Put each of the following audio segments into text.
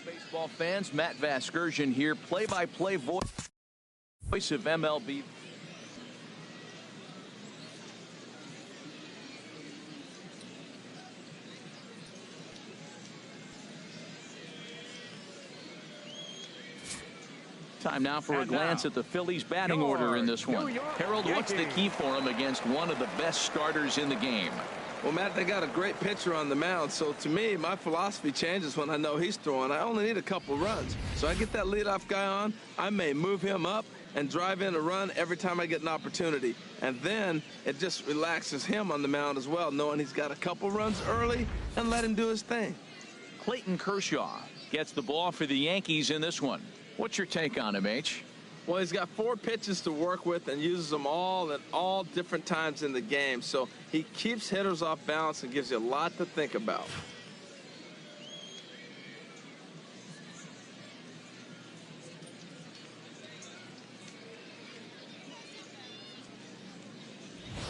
Baseball fans, Matt Vasgersian here, play-by-play voice of MLB. Time now for a glance at the Phillies batting order in this one. Harold, what's the key for them against one of the best starters in the game? Well, Matt, they got a great pitcher on the mound, so to me, my philosophy changes when I know he's throwing. I only need a couple runs. So I get that leadoff guy on, I may move him up and drive in a run every time I get an opportunity. And then it just relaxes him on the mound as well, knowing he's got a couple runs early and let him do his thing. Clayton Kershaw gets the ball for the Yankees in this one. What's your take on him, H? Well, he's got 4 pitches to work with and uses them all at all different times in the game. So he keeps hitters off balance and gives you a lot to think about.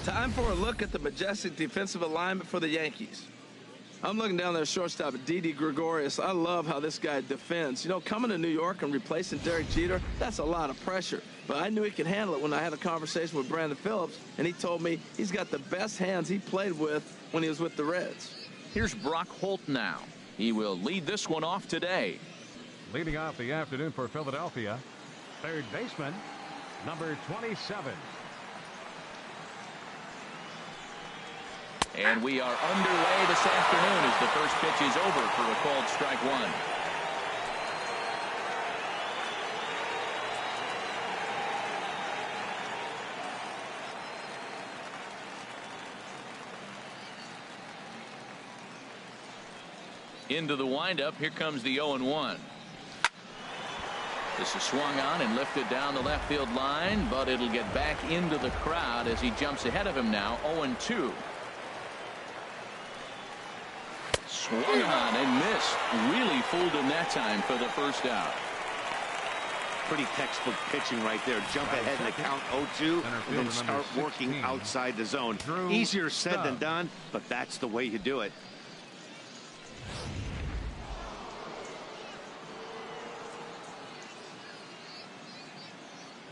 Time for a look at the majestic defensive alignment for the Yankees. I'm looking down there shortstop at Didi Gregorius. I love how this guy defends. You know, coming to New York and replacing Derek Jeter, that's a lot of pressure. But I knew he could handle it when I had a conversation with Brandon Phillips, and he told me he's got the best hands he played with when he was with the Reds. Here's Brock Holt now. He will lead this one off today. Leading off the afternoon for Philadelphia, third baseman, number 27. And we are underway this afternoon as the first pitch is over for a called strike one. Into the windup. Here comes the 0-1. This is swung on and lifted down the left field line, but it'll get back into the crowd as he jumps ahead of him now. 0-2. Swung on and missed. Really fooled him that time for the first out. Pretty textbook pitching right there. Jump ahead in the count 0-2 and then start working outside the zone. Easier said than done, but that's the way you do it.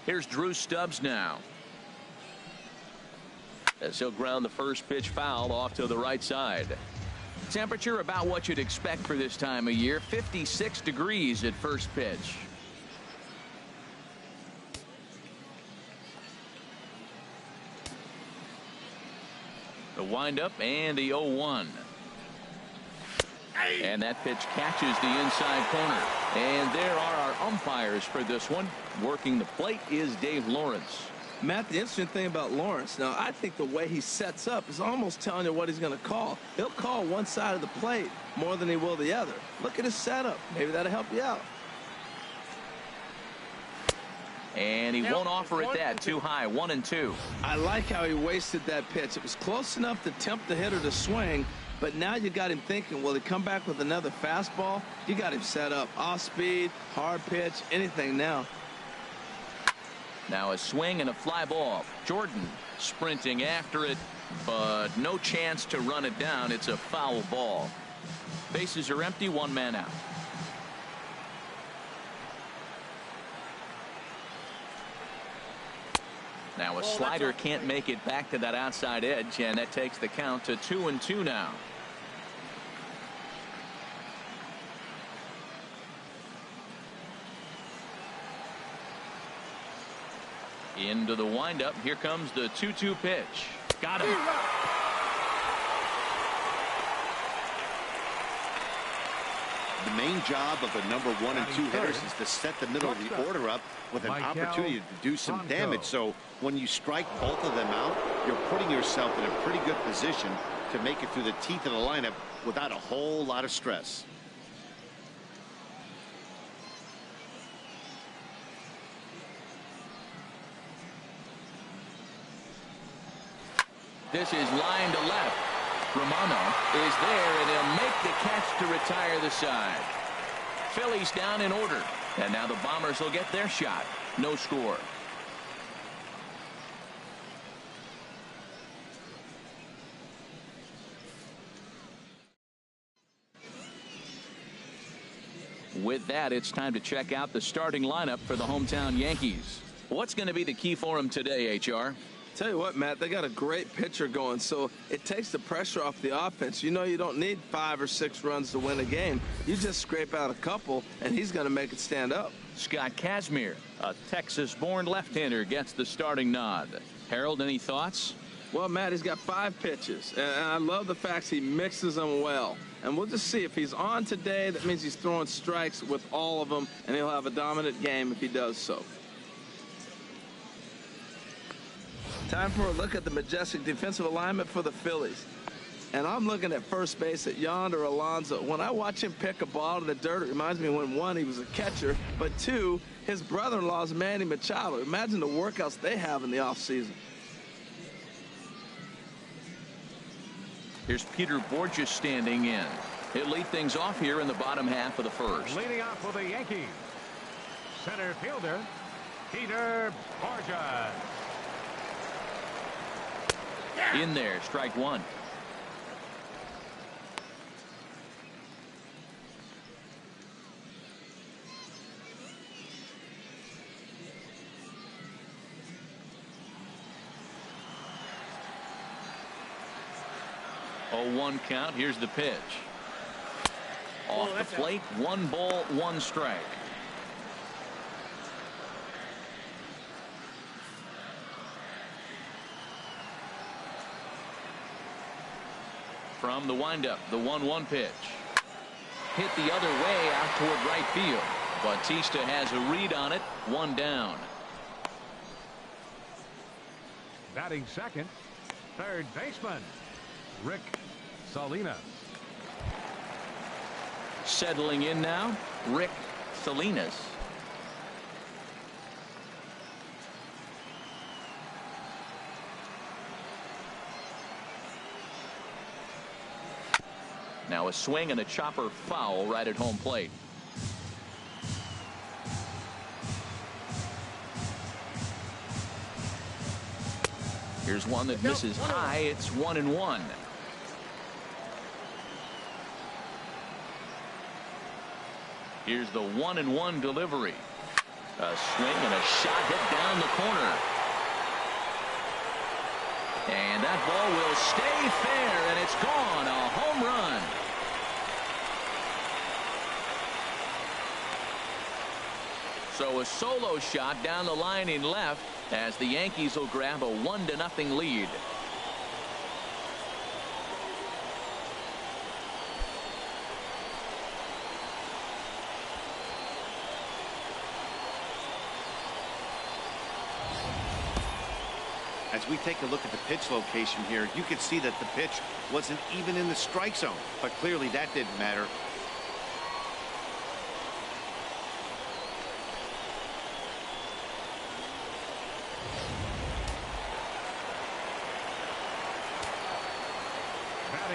Here's Drew Stubbs now, as he'll ground the first pitch foul off to the right side. Temperature about what you'd expect for this time of year. 56 degrees at first pitch. The windup and the 0-1. And that pitch catches the inside corner. And there are our umpires for this one. Working the plate is Dave Lawrence. Matt, the interesting thing about Lawrence, now I think the way he sets up is almost telling you what he's going to call. He'll call one side of the plate more than he will the other. Look at his setup. Maybe that'll help you out. And he won't offer it that. Too high. 1-2. I like how he wasted that pitch. It was close enough to tempt the hitter to swing, but now you got him thinking, will he come back with another fastball? You got him set up. Off speed, hard pitch, anything now. Now a swing and a fly ball. Jordan sprinting after it, but no chance to run it down. It's a foul ball. Bases are empty. One man out. Now a slider can't make it back to that outside edge, and that takes the count to 2-2 now. Into the windup. Here comes the 2-2 pitch. Got him. The main job of the number 1 and 2 hitters is to set the middle of the order up with an opportunity to do some damage. So when you strike both of them out, you're putting yourself in a pretty good position to make it through the teeth of the lineup without a whole lot of stress. This is line to left. Romano is there, and he'll make the catch to retire the side. Phillies down in order, and now the Bombers will get their shot. No score. With that, it's time to check out the starting lineup for the hometown Yankees. What's going to be the key for them today, HR? Tell you what, Matt, they got a great pitcher going, so it takes the pressure off the offense. You know you don't need 5 or 6 runs to win a game. You just scrape out a couple, and he's going to make it stand up. Scott Kazmir, a Texas-born left-hander, gets the starting nod. Harold, any thoughts? Well, Matt, he's got 5 pitches, and I love the fact he mixes them well. And we'll just see if he's on today. That means he's throwing strikes with all of them, and he'll have a dominant game if he does so. Time for a look at the majestic defensive alignment for the Phillies. And I'm looking at first base at Yonder Alonso. When I watch him pick a ball to the dirt, it reminds me when 1, he was a catcher, but 2, his brother-in-law is Manny Machado. Imagine the workouts they have in the offseason. Here's Peter Borges standing in. He'll lead things off here in the bottom half of the first. Leading off for the Yankees, center fielder Peter Borges. In there, strike 1. Oh, 1 count. Here's the pitch. Off the plate, 1 ball, 1 strike. From the windup, the 1-1 pitch. Hit the other way out toward right field. Bautista has a read on it. 1 down. Batting second, third baseman Rick Salinas. Settling in now, Rick Salinas. Now a swing and a chopper foul right at home plate. Here's one that misses high. It's 1-1. Here's the 1-1 delivery. A swing and a shot hit down the corner. And that ball will stay fair, and it's gone. A home run. So a solo shot down the line in left as the Yankees will grab a 1-0 lead. As we take a look at the pitch location here, you can see that the pitch wasn't even in the strike zone, but clearly that didn't matter.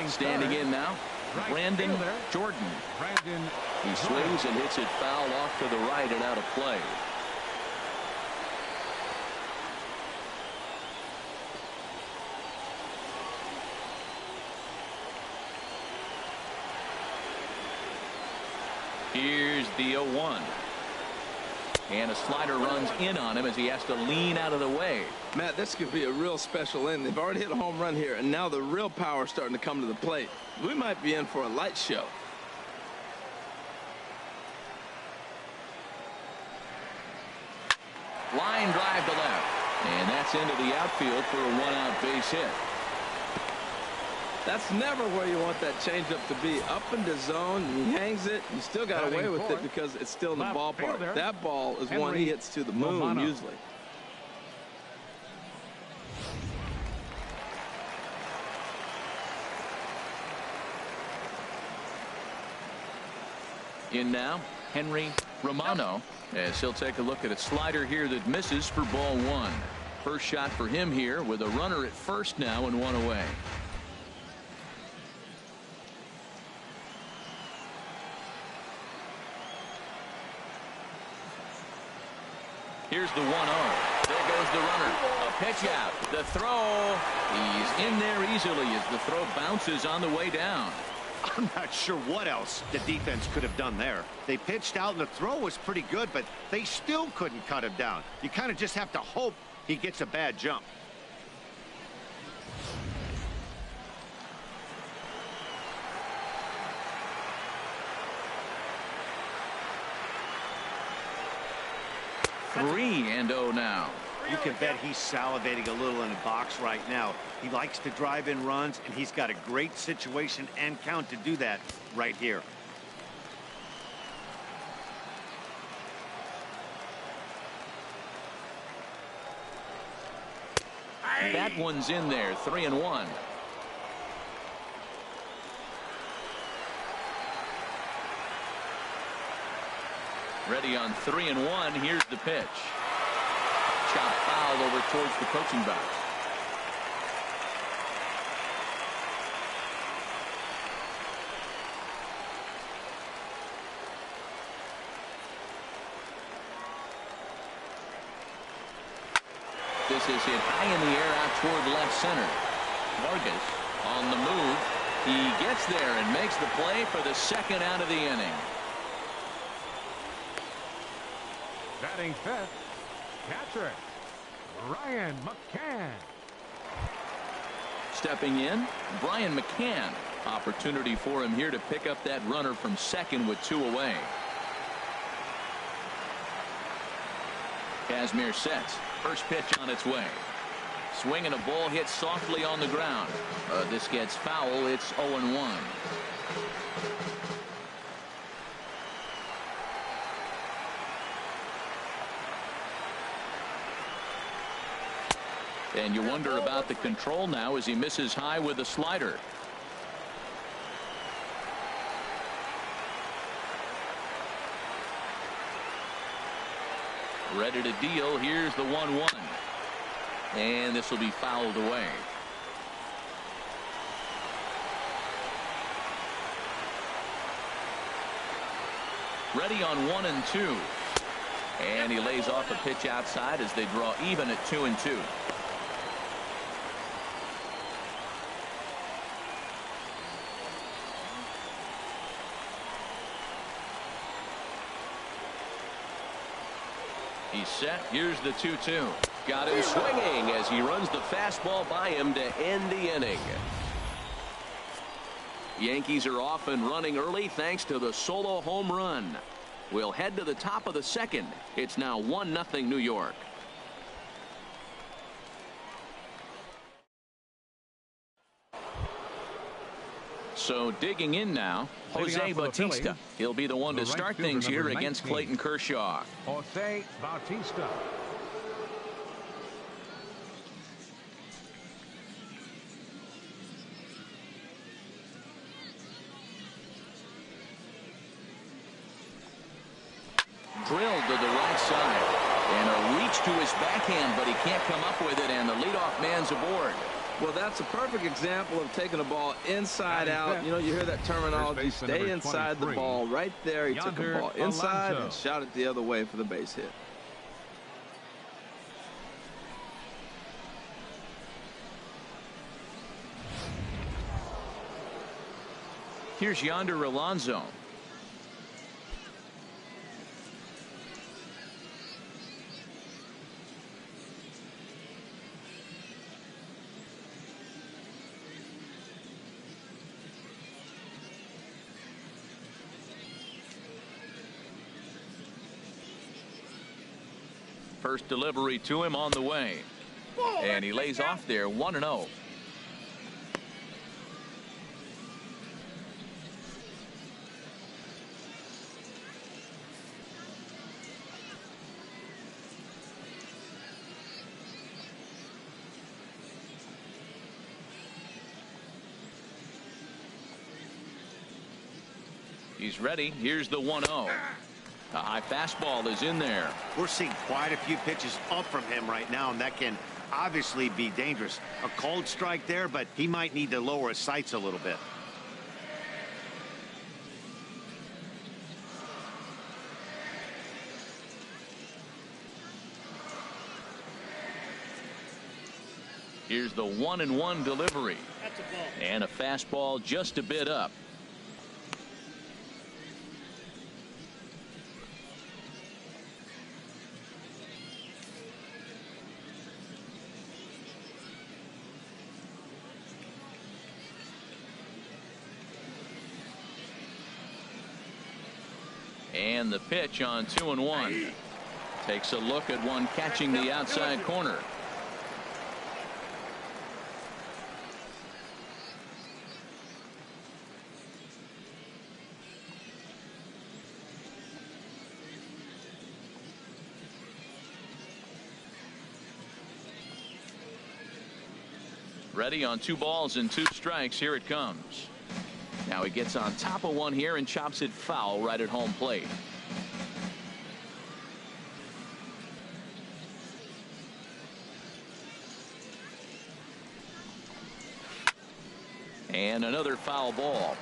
Standing in now, Brandon Jordan. He swings and hits it foul off to the right and out of play. Here's the 0-1. And a slider runs in on him as he has to lean out of the way. Matt, this could be a real special inning. They've already hit a home run here, and now the real power is starting to come to the plate. We might be in for a light show. Line drive to left. And that's into the outfield for a 1-out base hit. That's never where you want that changeup to be. Up in the zone, he hangs it. You still got away with it because it's still in the ballpark. That ball is one he hits to the moon usually. In now, Henry Romano, as he'll take a look at a slider here that misses for ball 1. First shot for him here with a runner at first now and 1 away. Here's the 1-0. There goes the runner. A pitch out. The throw. He's in there easily as the throw bounces on the way down. I'm not sure what else the defense could have done there. They pitched out and the throw was pretty good, but they still couldn't cut him down. You kind of just have to hope he gets a bad jump. Three and 0 now. You can bet he's salivating a little in the box right now. He likes to drive in runs, and he's got a great situation and count to do that right here. That one's in there. 3-1. Ready on 3-1. Here's the pitch. Chop foul over towards the coaching box. This is hit high in the air out toward left center. Vargas on the move. He gets there and makes the play for the second out of the inning. Batting fifth, catcher Ryan McCann. Stepping in, Brian McCann. Opportunity for him here to pick up that runner from second with 2 away. Kazmir sets. First pitch on its way. Swing and a ball hit softly on the ground. This gets foul. It's 0-1. And you wonder about the control now as he misses high with a slider. Ready to deal. Here's the 1-1. And this will be fouled away. Ready on 1 and 2. And he lays off a pitch outside as they draw even at 2 and 2. He's set. Here's the 2-2. Got him swinging as he runs the fastball by him to end the inning. Yankees are off and running early thanks to the solo home run. We'll head to the top of the second. It's now 1-0 New York. So digging in now, Jose Bautista. He'll be the one to start things here against Clayton Kershaw. Jose Bautista. Drilled to the right side. And a reach to his backhand, but he can't come up with it, and the leadoff man's aboard. Well, that's a perfect example of taking a ball inside out. You know, you hear that terminology, stay inside the ball. Right there, he took a ball inside and shot it the other way for the base hit. Here's Yonder Alonso. First delivery to him on the way. And he lays off there 1-0. He's ready. Here's the 1-0. A high fastball is in there. We're seeing quite a few pitches up from him right now, and that can obviously be dangerous. A cold strike there, but he might need to lower his sights a little bit. Here's the 1-1 delivery. And a fastball just a bit up. And the pitch on 2-1. Takes a look at one catching the outside corner. Ready on 2 balls and 2 strikes. Here it comes. Now he gets on top of one here and chops it foul right at home plate. And another foul ball.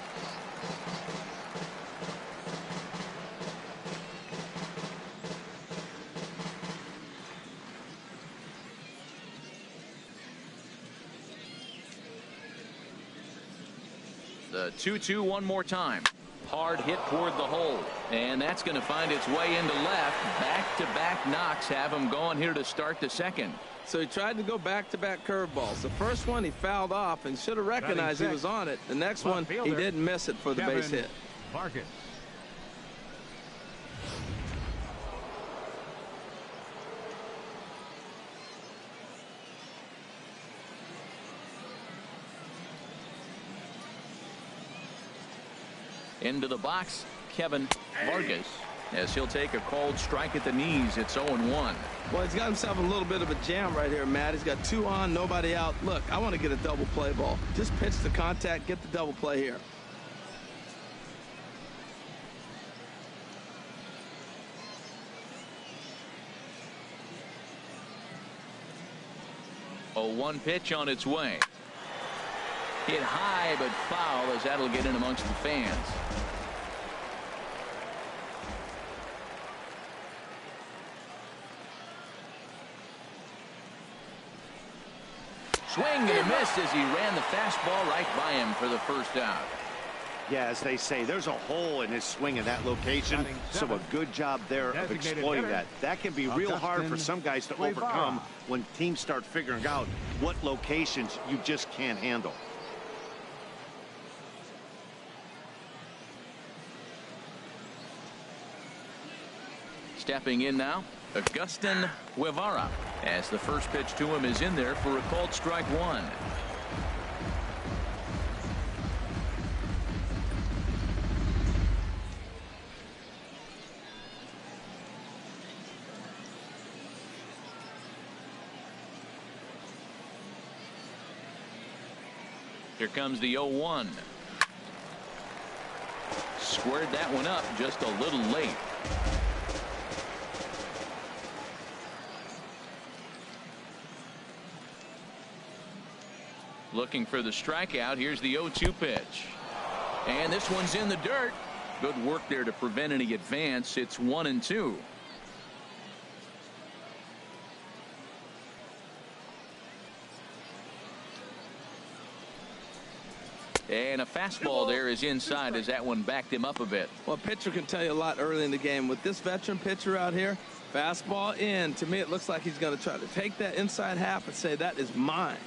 The 2-2 one more time. Hard hit toward the hole. And that's going to find its way into left. Back-to-back knocks have him going here to start the second. So he tried to go back-to-back curveballs. The first one he fouled off and should have recognized he was on it. The next one he didn't miss it for the base hit. Vargas. Into the box, Kevin Vargas, as he'll take a called strike at the knees. It's 0-1. Well, he's got himself a little bit of a jam right here, Matt. He's got 2 on, nobody out. Look, I want to get a double play ball. Just pitch the contact, get the double play here. A 1 pitch on its way. Hit high but foul, as that'll get in amongst the fans. Swing and a miss as he ran the fastball right by him for the first out. Yeah, as they say, there's a hole in his swing in that location, so a good job there of exploiting that. That can be real hard for some guys to overcome when teams start figuring out what locations you just can't handle. Stepping in now, Agustin Guevara, as the first pitch to him is in there for a called strike 1. Here comes the 0-1. Squared that one up just a little late. Looking for the strikeout. Here's the 0-2 pitch. And this one's in the dirt. Good work there to prevent any advance. It's 1-2. And a fastball there is inside as that one backed him up a bit. Well, a pitcher can tell you a lot early in the game. With this veteran pitcher out here, fastball in. To me, it looks like he's going to try to take that inside half and say, that is mine.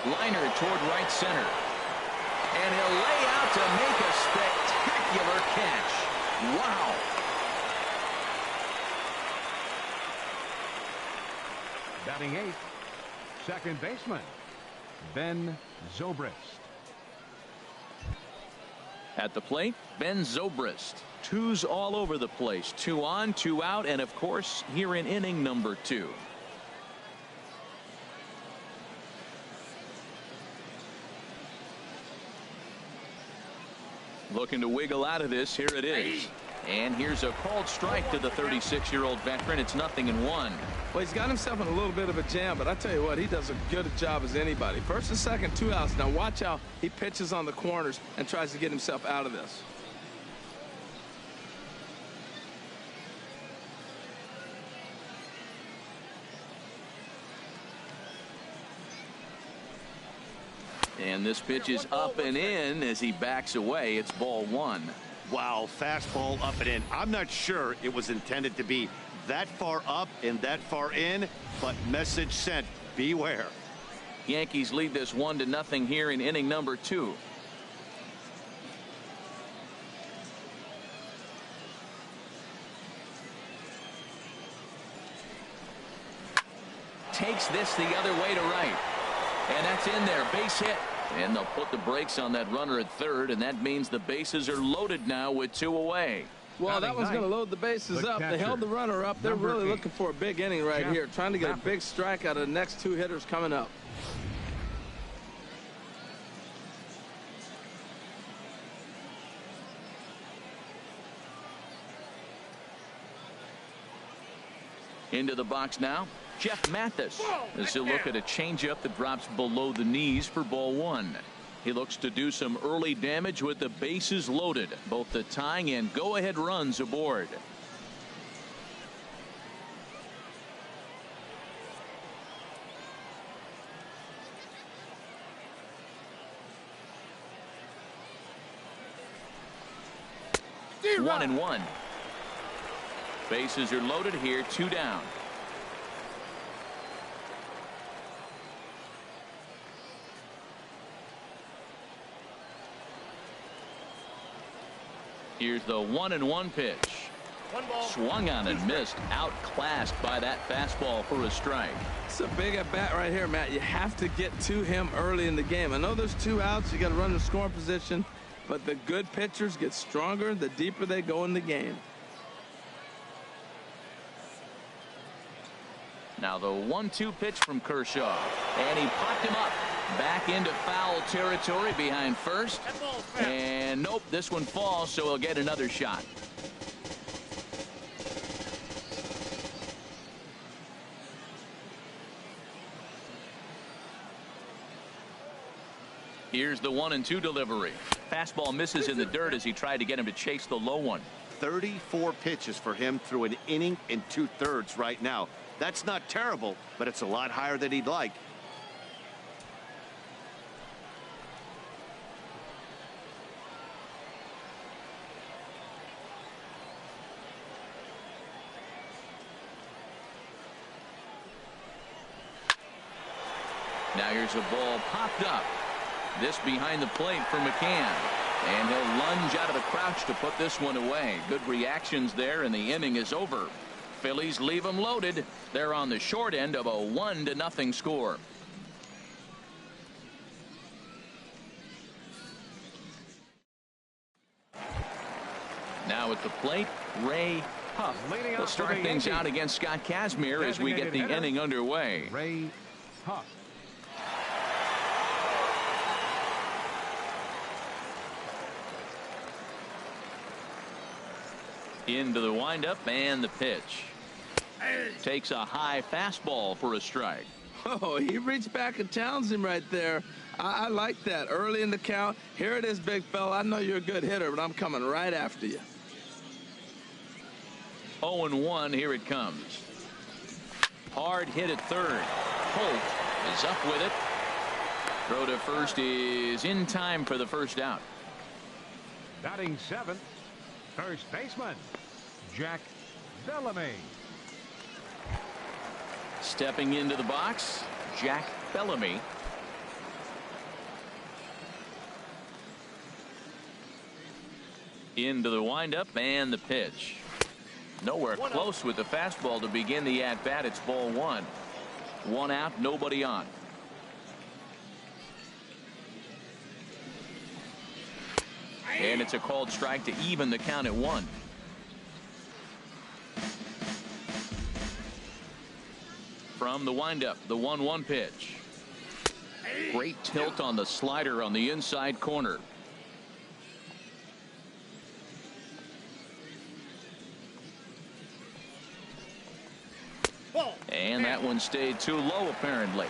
Liner toward right center. And he'll lay out to make a spectacular catch. Wow. Batting 8th, second baseman, Ben Zobrist. At the plate, Ben Zobrist. 2s all over the place. 2 on, 2 out, and of course, here in inning number 2. Looking to wiggle out of this. Here it is. And here's a called strike to the 36-year-old veteran. It's 0-1. Well, he's got himself in a little bit of a jam, but I tell you what, he does a good job as anybody. First and second, 2 outs. Now watch how he pitches on the corners and tries to get himself out of this. And this pitch is up and in as he backs away. It's ball 1. Wow, fastball up and in. I'm not sure it was intended to be that far up and that far in, but message sent, beware. Yankees lead this 1-0 here in inning number 2. Takes this the other way to right. And that's in there. Base hit. And they'll put the brakes on that runner at third, and that means the bases are loaded now with 2 away. Well, that one's going to load the bases up. They held the runner up. They're really looking for a big inning right here, trying to get a big strike out of the next 2 hitters coming up. Into the box now, Jeff Mathis, as he'll look at a changeup that drops below the knees for ball 1. He looks to do some early damage with the bases loaded, both the tying and go-ahead runs aboard. One and one. Bases are loaded here, 2 down. Here's the 1-1 pitch. Swung on and missed. Outclassed by that fastball for a strike. It's a big at bat right here, Matt. You have to get to him early in the game. I know there's 2 outs. You got to run the scoring position, but the good pitchers get stronger the deeper they go in the game. Now the 1-2 pitch from Kershaw, and he popped him up back into foul territory behind first, and nope, this one falls, so he'll get another shot. Here's the 1-2 delivery. Fastball misses in the dirt as he tried to get him to chase the low one. 34 pitches for him through an inning and 2/3 right now. That's not terrible, but it's a lot higher than he'd like. Now here's a ball popped up. This behind the plate for McCann. And he'll lunge out of the crouch to put this one away. Good reactions there, and the inning is over. Phillies leave them loaded. They're on the short end of a 1-0 score. Now at the plate, Ray Huff will start things out against Scott Kazmir as we get the inning underway. Ray Huff. Into the windup and the pitch. Takes a high fastball for a strike. Oh, he reached back and challenged him right there. I like that. Early in the count. Here it is, big fella. I know you're a good hitter, but I'm coming right after you. 0-1. Here it comes. Hard hit at third. Holt is up with it. Throw to first is in time for the first out. Batting 7th, first baseman, Jack Bellamy. Stepping into the box, Jack Bellamy. Into the windup and the pitch. Nowhere close with the fastball to begin the at-bat. It's ball 1. 1 out, nobody on. And it's a called strike to even the count at 1. From the windup, the 1-1 pitch. Great tilt on the slider on the inside corner. And that one stayed too low, apparently.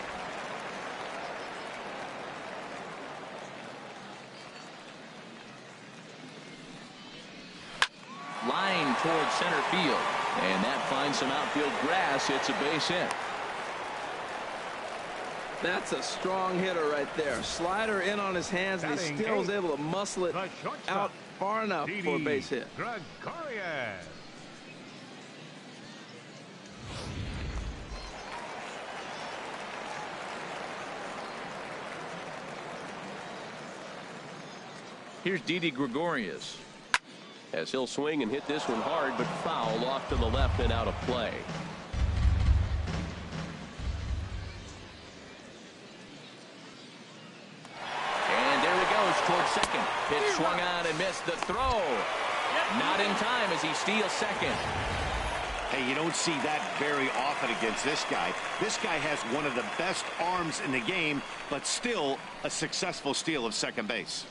Line towards center field. And that finds some outfield grass. It's a base hit. That's a strong hitter right there. Slider in on his hands, and he still is able to muscle it out far enough for a base hit. Gregorius. Here's Didi Gregorius, as he'll swing and hit this one hard, but foul off to the left and out of play. And there he goes towards second. Pitch swung on and missed. The throw not in time as he steals second. Hey, you don't see that very often against this guy. This guy has one of the best arms in the game, but still a successful steal of second base.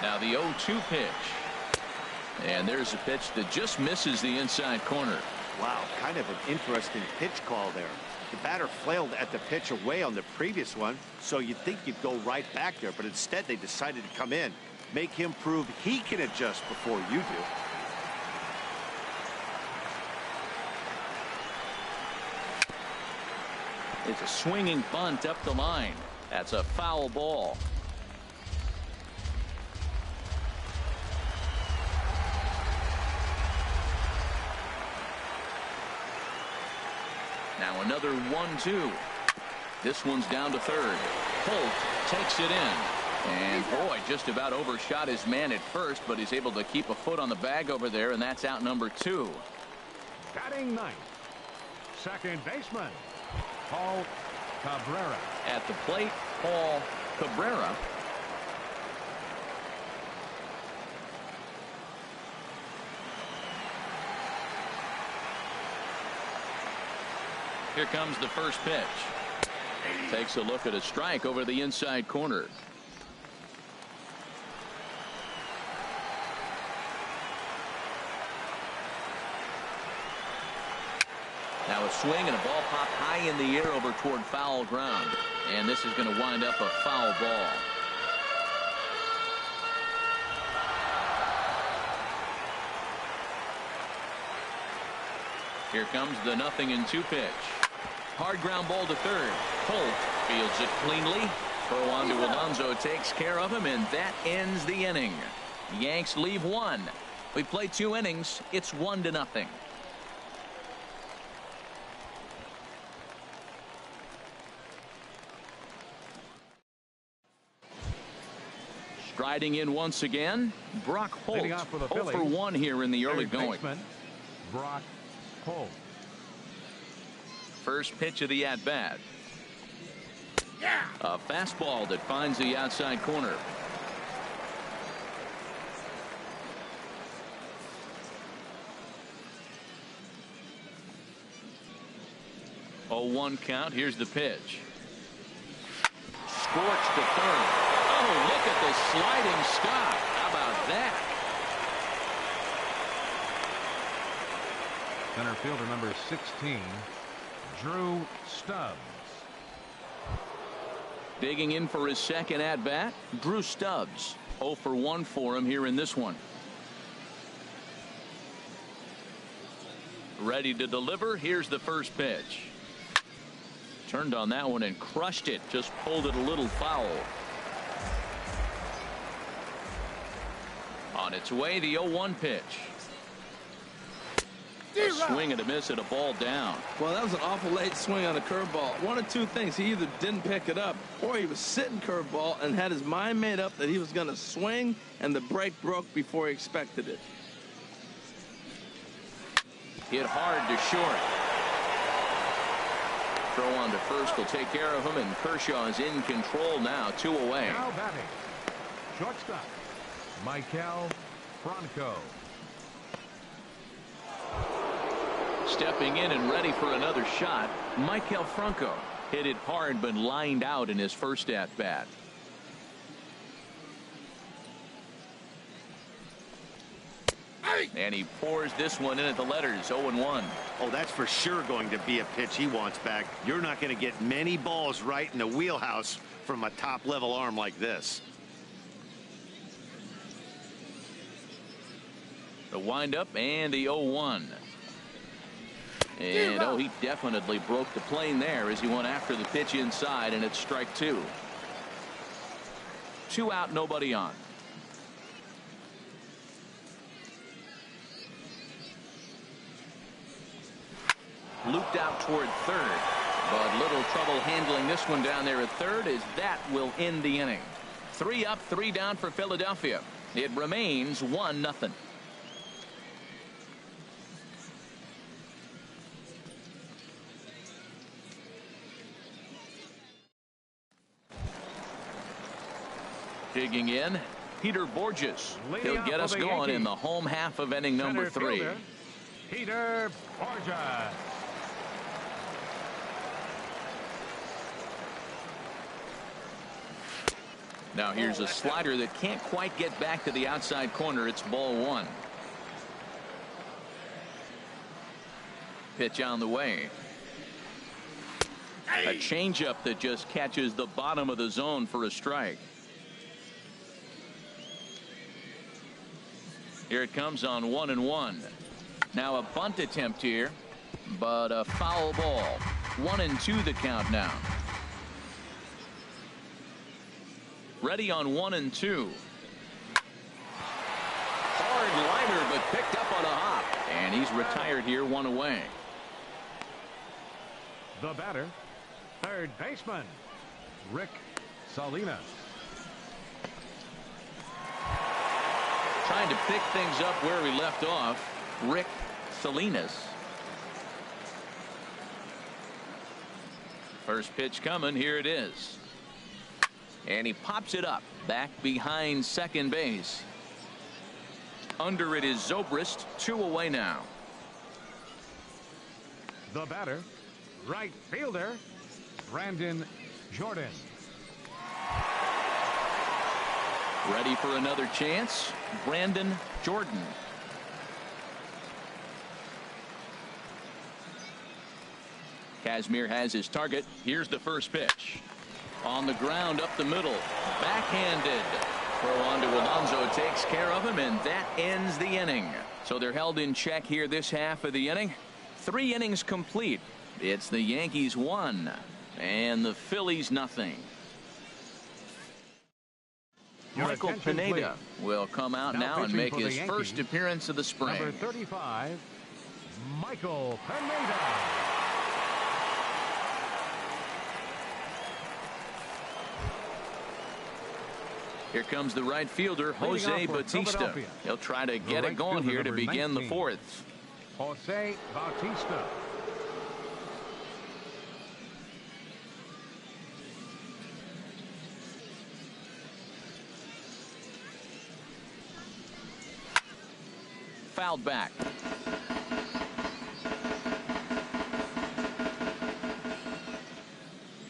Now the 0-2 pitch. And there's a pitch that just misses the inside corner. Wow, kind of an interesting pitch call there. The batter flailed at the pitch away on the previous one, so you'd think you'd go right back there, but instead they decided to come in, make him prove he can adjust before you do. It's a swinging bunt up the line. That's a foul ball. Now another 1-2. This one's down to third. Holt takes it in. And boy, just about overshot his man at first, but he's able to keep a foot on the bag over there, and that's out number 2. Batting ninth, second baseman, Paul Cabrera. At the plate, Paul Cabrera. Here comes the first pitch. Takes a look at a strike over the inside corner. Now a swing and a ball popped high in the air over toward foul ground. And this is going to wind up a foul ball. Here comes the 0-2 pitch. Hard ground ball to third. Holt fields it cleanly. Throw on to Alonso takes care of him, and that ends the inning. Yanks leave one. We played 2 innings. It's 1-0. Striding in once again, Brock Holt. 0 for 1 here in the early going. Brock Holt. First pitch of the at-bat. A fastball that finds the outside corner. Oh, 1 count. Here's the pitch. Scorched to third. Oh, look at the sliding stop. How about that? Center fielder number 16, Drew Stubbs. Digging in for his second at-bat, Drew Stubbs. 0 for 1 for him here in this one. Ready to deliver. Here's the first pitch. Turned on that one and crushed it. Just pulled it a little foul. On its way, the 0-1 pitch. A swing and a miss and a ball down. Well, that was an awful late swing on a curveball. One of two things. He either didn't pick it up or he was sitting curveball and had his mind made up that he was going to swing, and the break broke before he expected it. Hit hard to short. Throw on to first will take care of him, and Kershaw is in control now. 2 away. Now batting, shortstop, Michael Franco. Stepping in and ready for another shot, Michael Franco. Hit it hard but lined out in his first at-bat. And he pours this one in at the letters. 0-1. Oh, that's for sure going to be a pitch he wants back. You're not going to get many balls right in the wheelhouse from a top-level arm like this. The windup and the 0-1. And oh, he definitely broke the plane there as he went after the pitch inside, and it's strike two. 2 out, nobody on. Looped out toward third, but little trouble handling this one down there at third, as that will end the inning. 3 up, 3 down for Philadelphia. It remains 1-0. Digging in, Peter Borges. He'll get us going in the home half of inning number 3. Peter Borges. Now here's a slider that can't quite get back to the outside corner. It's ball 1. Pitch on the way. A changeup that just catches the bottom of the zone for a strike. Here it comes on 1-1. Now a bunt attempt here, but a foul ball. 1-2 the count now. Ready on 1-2. Hard liner, but picked up on a hop, and he's retired here, 1 away. The batter, third baseman, Rick Salinas. Trying to pick things up where we left off, Rick Salinas. First pitch coming, here it is. And he pops it up back behind second base. Under it is Zobrist, 2 away now. The batter, right fielder, Brandon Jordan. Ready for another chance, Brandon Jordan. Kazmir has his target. Here's the first pitch. On the ground up the middle. Backhanded. Throw on to Alonso takes care of him, and that ends the inning. So they're held in check here this half of the inning. 3 innings complete. It's the Yankees 1 and the Phillies nothing. Michael Pineda will come out now and make his first appearance of the spring. Number 35, Michael Pineda. Here comes the right fielder, Jose Bautista. He'll try to get it going here to begin the 4th. Jose Bautista. Fouled back.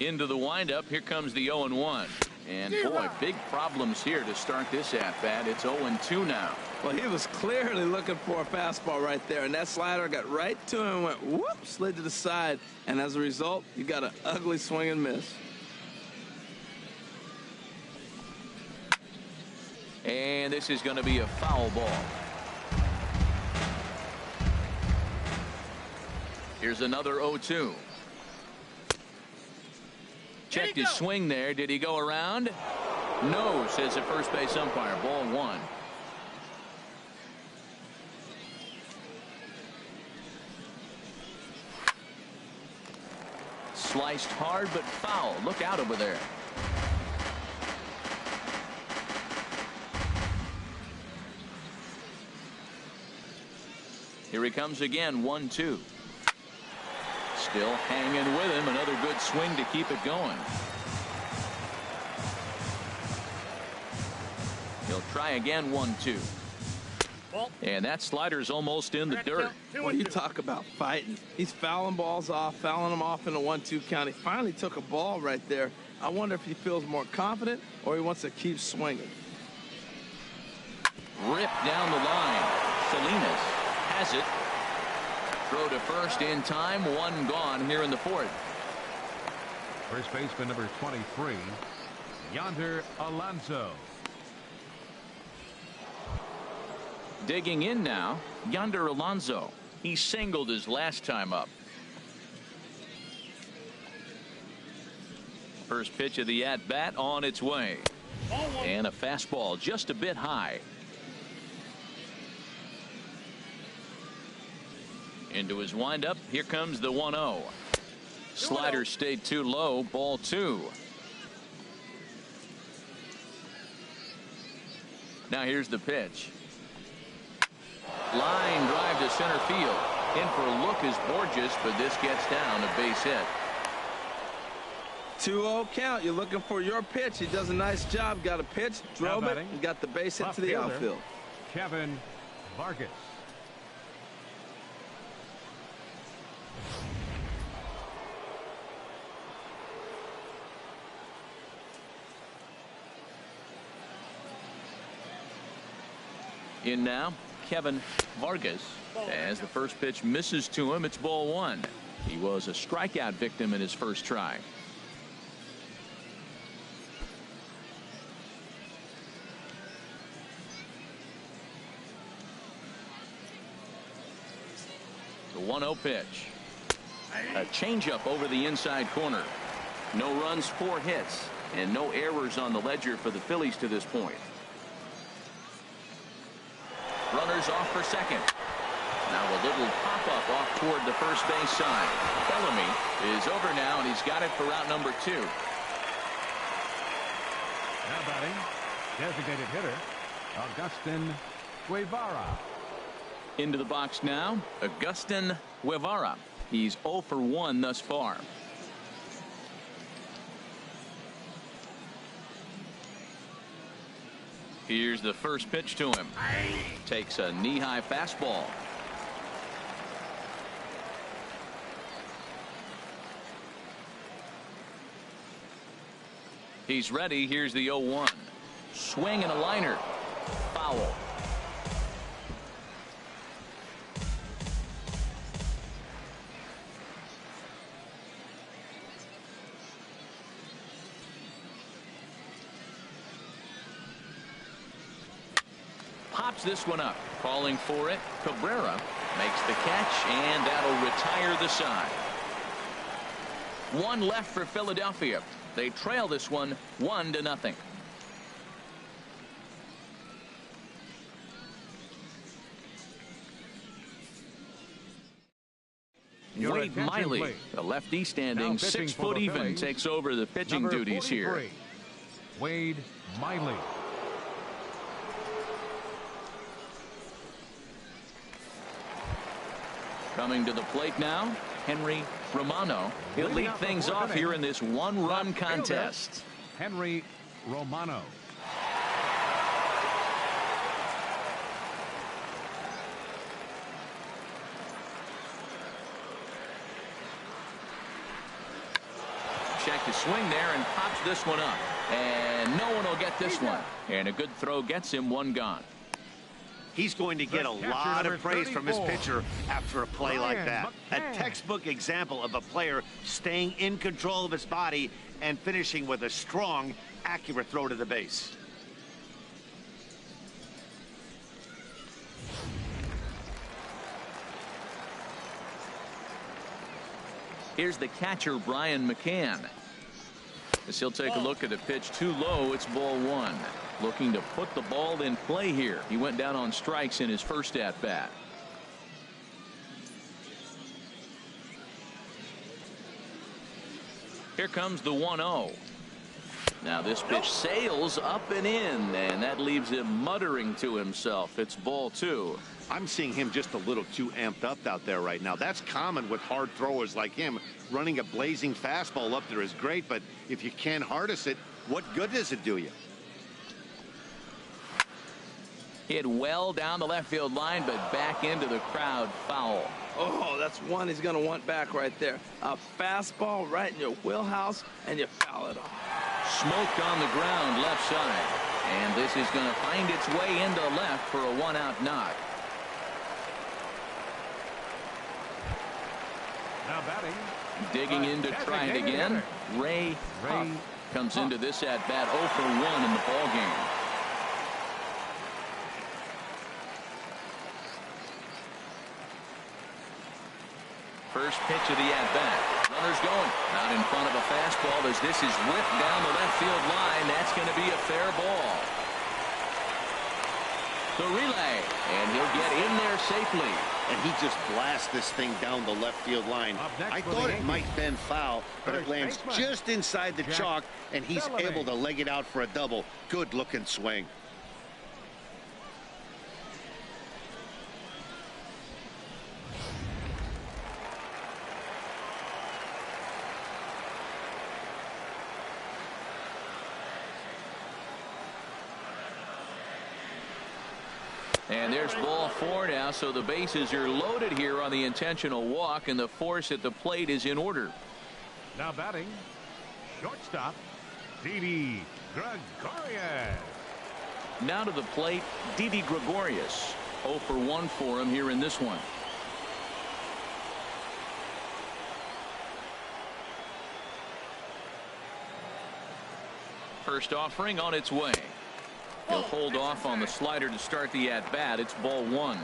Into the windup. Here comes the 0-1. And boy, big problems here to start this at-bat. It's 0-2 now. Well, he was clearly looking for a fastball right there, and that slider got right to him and went whoop, slid to the side, and as a result, you got an ugly swing and miss. And this is going to be a foul ball. Here's another 0-2. Checked his swing there. Did he go around? No, says the first base umpire. Ball 1. Sliced hard but foul. Look out over there. Here he comes again. 1-2. Still hanging with him. Another good swing to keep it going. He'll try again. 1-2. And that slider's almost in the dirt. Well, you talk about fighting. He's fouling balls off, fouling them off in a 1-2 count. He finally took a ball right there. I wonder if he feels more confident or he wants to keep swinging. Ripped down the line. Salinas has it. Throw to first in time. 1 gone here in the 4th. First baseman number 23, Yonder Alonso. Digging in now, Yonder Alonso. He singled his last time up. First pitch of the at-bat on its way. And a fastball just a bit high. Into his windup. Here comes the 1-0. Slider stayed too low. Ball 2. Now here's the pitch. Line drive to center field. In for a look is Borges, but this gets down, a base hit. 2-0 count. You're looking for your pitch. He does a nice job. Got a pitch, drove it, and got the base hit to the outfield. Kevin Vargas. In now, Kevin Vargas. As the first pitch misses to him, it's ball 1. He was a strikeout victim in his first try. The 1-0 pitch. A changeup over the inside corner. No runs, 4 hits, and no errors on the ledger for the Phillies to this point. Runners off for second. Now a little pop-up off toward the first base side. Bellamy is over now, and he's got it for route number 2. Now batting, designated hitter, Agustin Guevara. Into the box now, Agustin Guevara. He's 0 for 1 thus far. Here's the first pitch to him. Takes a knee-high fastball. He's ready. Here's the 0-1. Swing and a liner. Foul. Pops this one up. Calling for it. Cabrera makes the catch, and that'll retire the side. 1 left for Philadelphia. They trail this one 1-0. Wade Miley, the lefty standing 6 foot even, takes over the pitching duties here. Wade Miley. Coming to the plate now, Henry Romano. He'll lead things off here in this 1-run contest. Henry Romano. Check the swing there and pops this one up. And no one will get this one. And a good throw gets him 1 gone. He's going to get a lot of praise from his pitcher after a play like that. A textbook example of a player staying in control of his body and finishing with a strong, accurate throw to the base. Here's the catcher, Brian McCann. As he'll take a look at a pitch too low, it's ball 1. Looking to put the ball in play here. He went down on strikes in his first at-bat. Here comes the 1-0. Now this pitch sails up and in, and that leaves him muttering to himself. It's ball 2. I'm seeing him just a little too amped up out there right now. That's common with hard throwers like him. Running a blazing fastball up there is great, but if you can't harness it, what good does it do you? Hit well down the left field line, but back into the crowd. Foul. Oh, that's one he's going to want back right there. A fastball right in your wheelhouse, and you foul it off. Smoked on the ground left side. And this is going to find its way into left for a 1-out knock. Now batting. Digging in to try it again. Ray Huff comes into this at bat 0 for 1 in the ball game. First pitch of the at-bat. Runner's going. Out in front of a fastball as this is whipped down the left field line. That's going to be a fair ball. The relay, and he'll get in there safely. And he just blasts this thing down the left field line. I thought it might have been foul, but it lands just inside the chalk, and he's able to leg it out for a double. Good looking swing. And there's ball 4 now, so the bases are loaded here on the intentional walk, and the force at the plate is in order. Now batting, shortstop, Didi Gregorius. Now to the plate, Didi Gregorius. 0 for 1 for him here in this one. First offering on its way. He'll hold off on the slider to start the at-bat. It's ball 1.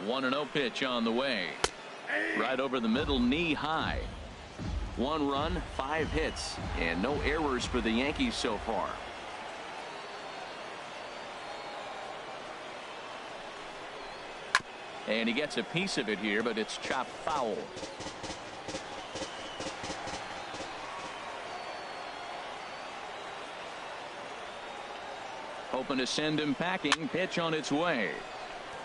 One and 0 pitch on the way. Right over the middle, knee high. 1 run, 5 hits, and no errors for the Yankees so far. And he gets a piece of it here, but it's chopped foul. Hoping to send him packing. Pitch on its way.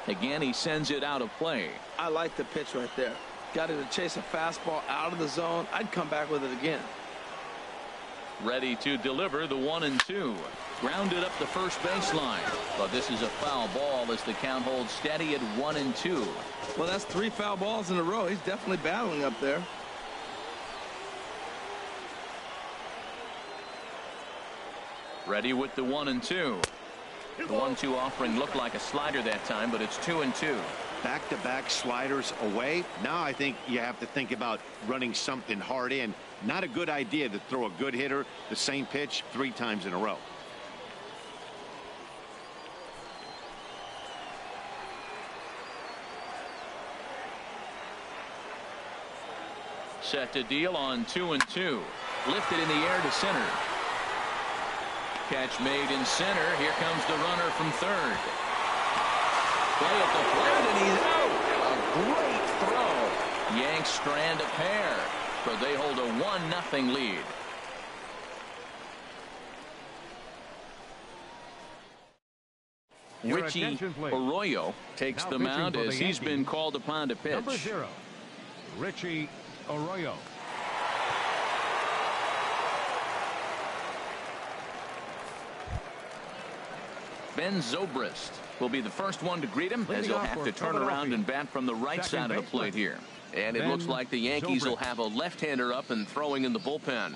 Again, he sends it out of play. I like the pitch right there. Got him to chase a fastball out of the zone. I'd come back with it again. Ready to deliver the 1-2. Grounded up the first baseline, but this is a foul ball as the count holds steady at 1-2. Well, that's 3 foul balls in a row. He's definitely battling up there. Ready with the 1-2. The 1-2 offering looked like a slider that time, but it's 2-2. Back-to-back sliders away. Now I think you have to think about running something hard in. Not a good idea to throw a good hitter the same pitch 3 times in a row. Set to deal on 2-2. Lifted in the air to center. Catch made in center. Here comes the runner from third. Play at the plate, and he's out. A great throw. Yanks strand a pair, but they hold a 1-0 lead. Richie Arroyo takes the mound as he's been called upon to pitch. Number 0, Richie Arroyo. Ben Zobrist will be the first one to greet him as he'll have to turn around and bat from the right side of the plate here. And it looks like the Yankees will have a left-hander up and throwing in the bullpen.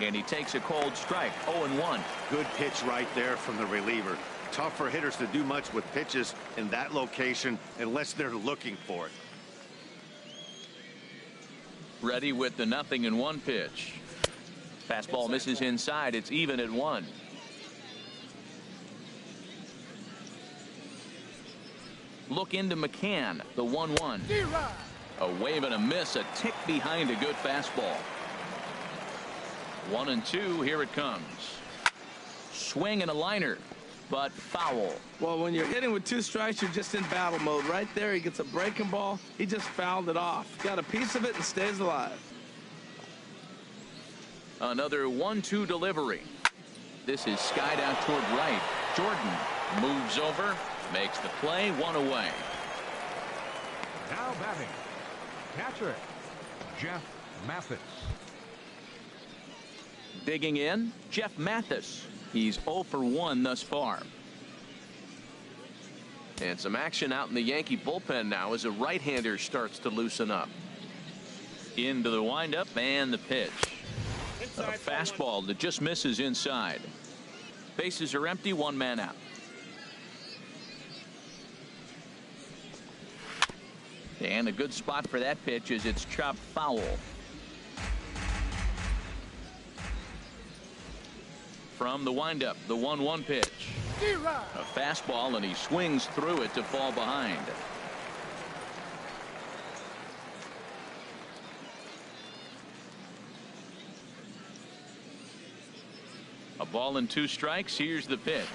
And he takes a cold strike. 0-1. Good pitch right there from the reliever. Tough for hitters to do much with pitches in that location unless they're looking for it. Ready with the 0-1 pitch. Fastball misses inside. It's even at 1. Look into McCann, the 1-1. A wave and a miss, a tick behind a good fastball. 1-2, here it comes. Swing and a liner, but foul. Well, when you're hitting with 2 strikes, you're just in battle mode. Right there, he gets a breaking ball. He just fouled it off. Got a piece of it and stays alive. Another 1-2 delivery. This is skied out toward right. Jordan moves over, makes the play, 1 away. Now batting, catcher Jeff Mathis. Digging in, Jeff Mathis. He's 0 for 1 thus far. And some action out in the Yankee bullpen now as a right-hander starts to loosen up. Into the windup and the pitch. A fastball that just misses inside. Bases are empty, 1 man out. And a good spot for that pitch as it's chopped foul. from the windup. The 1-1 pitch. A fastball, and he swings through it to fall behind. A ball and 2 strikes. Here's the pitch.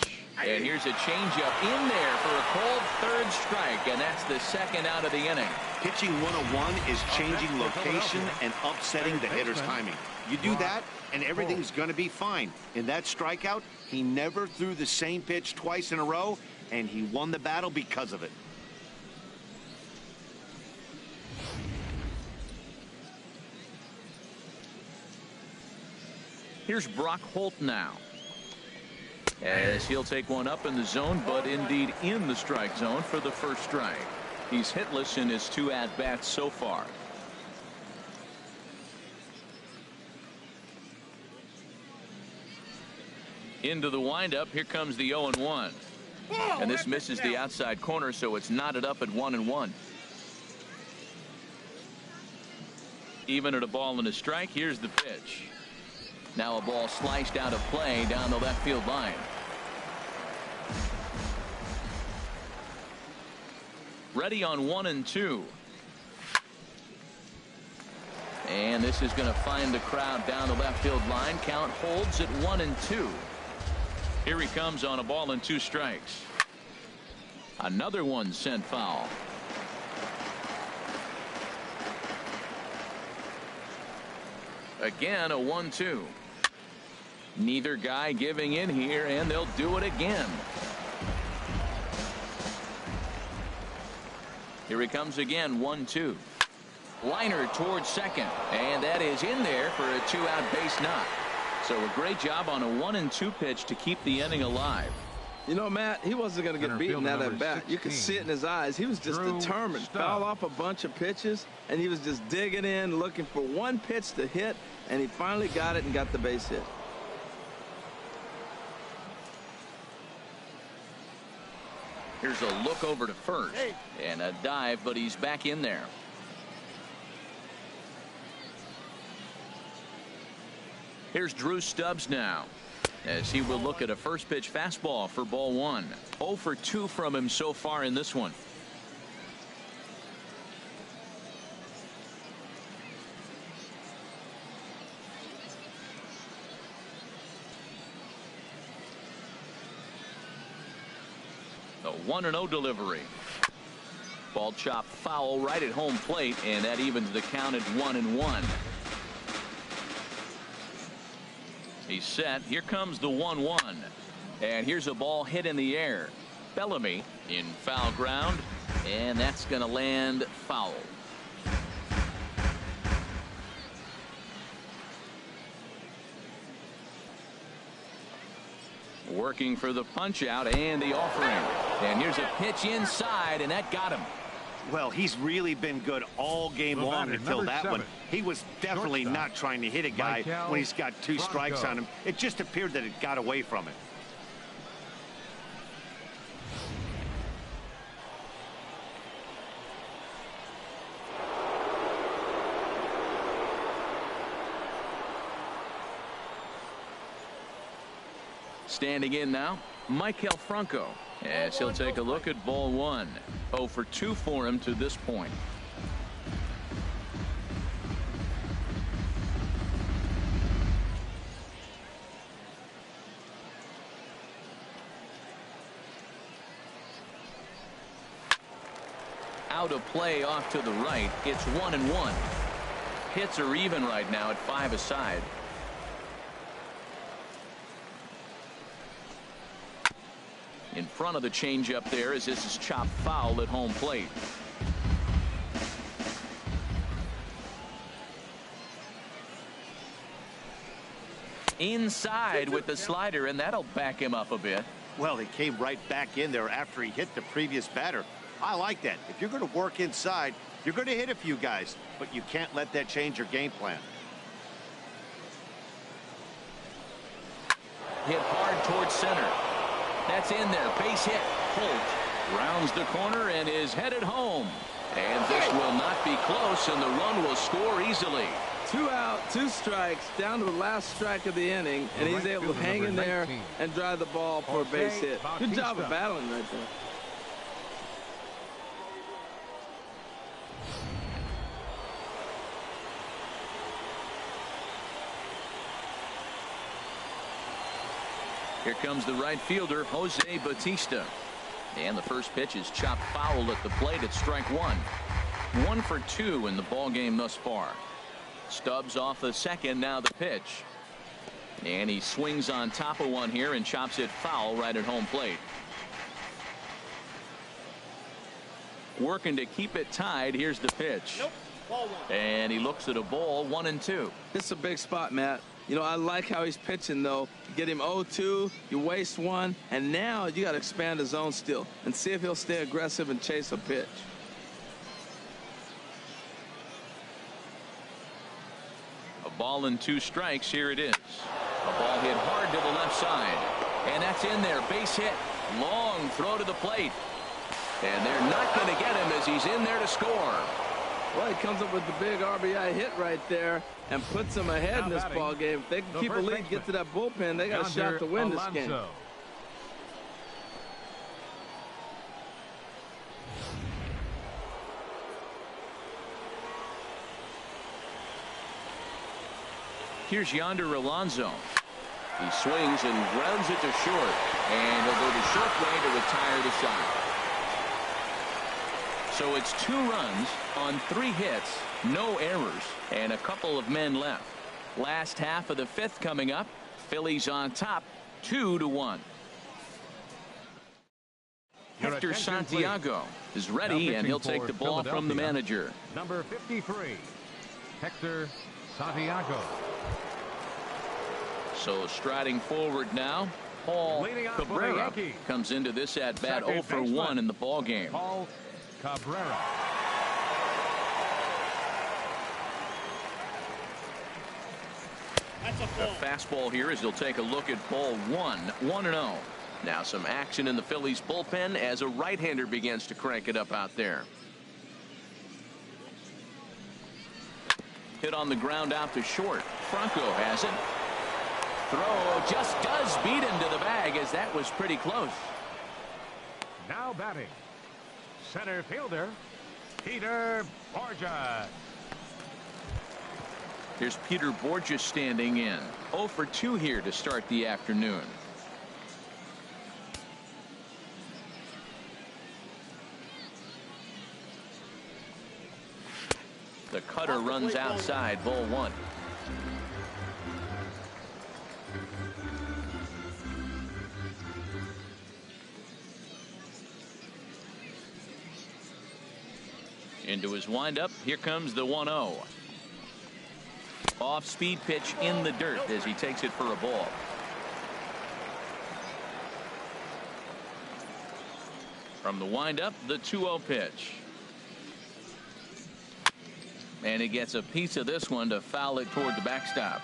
And here's a changeup in there for a cold third strike, and that's the second out of the inning. Pitching 101 is changing location and upsetting the hitter's timing. You do that, and everything's going to be fine. In that strikeout, he never threw the same pitch twice in a row, and he won the battle because of it. Here's Brock Holt now, as he'll take one up in the zone, but indeed in the strike zone for the first strike. He's hitless in his 2 at-bats so far. Into the windup. Here comes the 0-1. And this misses the outside corner, so it's knotted up at 1-1. Even at a ball and a strike. Here's the pitch. Now a ball sliced out of play down the left field line. Ready on 1-2. And this is going to find the crowd down the left field line. Count holds at 1-2. Here he comes on a ball and 2 strikes. Another one sent foul. Again, a 1-2. Neither guy giving in here, and they'll do it again. Here he comes again, 1-2. Liner towards second, and that is in there for a 2-out base knock. So a great job on a 1-2 pitch to keep the inning alive. You know, Matt, he wasn't going to get beaten at that bat. You could see it in his eyes. He was just determined. Fouled off a bunch of pitches, and he was just digging in, looking for one pitch to hit, and he finally got it and got the base hit. Here's a look over to first, and a dive, but he's back in there. Here's Drew Stubbs now, as he will look at a first pitch fastball for ball 1. 0 for 2 from him so far in this one. The 1-0 delivery. Ball chopped foul right at home plate, and that evens the count at 1-1. He's set. Here comes the 1-1. And here's a ball hit in the air. Bellamy in foul ground, and that's going to land foul. Working for the punch out and the offering. And here's a pitch inside, and that got him. Well, he's really been good all game long until that one. He was definitely not trying to hit a guy when he's got 2 strikes on him. It just appeared that it got away from it. Standing in now, Michael Franco, as he'll take a look at ball 1. 0 for 2 for him to this point. Out of play off to the right. It's 1-1. Hits are even right now at 5 aside. In front of the changeup there, as this is chopped foul at home plate. Inside with the slider, and that'll back him up a bit. Well, he came right back in there after he hit the previous batter. I like that. If you're going to work inside, you're going to hit a few guys, but you can't let that change your game plan. Hit hard towards center. That's in there. Base hit. Holt rounds the corner and is headed home. And this will not be close, and the run will score easily. 2 out, 2 strikes, down to the last strike of the inning, and he's able to hang in there and drive the ball for a base hit. Good job of battling right there. Here comes the right fielder, Jose Bautista. And the first pitch is chopped foul at the plate at strike 1. 1 for 2 in the ball game thus far. Stubbs off the second, now the pitch. And he swings on top of one here and chops it foul right at home plate. Working to keep it tied. Here's the pitch. Nope. Ball 1. And he looks at a ball, 1-2. This is a big spot, Matt. You know, I like how he's pitching, though. You get him 0-2, you waste 1, and now you got to expand the zone still and see if he'll stay aggressive and chase a pitch. A ball and 2 strikes. Here it is. A ball hit hard to the left side. And that's in there. Base hit. Long throw to the plate. And they're not going to get him as he's in there to score. Well, he comes up with the big RBI hit right there and puts them ahead in this ball game. If they can keep a lead, get to that bullpen, they got a shot to win this game. Here's Yonder Alonso. He swings and grounds it to short. And he'll go to short way to retire the side. So it's 2 runs on 3 hits, no errors, and a couple of men left. Last half of the 5th coming up. Phillies on top, 2-1. Hector Santiago is ready, and he'll take the ball from the manager. Number 53, Hector Santiago. So striding forward now, Paul Cabrera comes into this at bat 0 for 1 in the ball game. Paul Cabrera. That's a A fastball here as he'll take a look at ball 1, 1-0. Now some action in the Phillies bullpen as a right-hander begins to crank it up out there. Hit on the ground out to short. Franco has it. Throw just does beat him to the bag as that was pretty close. Now batting, center fielder Peter Borja. Here's Peter Borja standing in. 0 for 2 here to start the afternoon. The cutter runs outside, ball 1. Into his windup. Here comes the 1-0. Off speed pitch in the dirt as he takes it for a ball. From the windup, the 2-0 pitch. And he gets a piece of this one to foul it toward the backstop.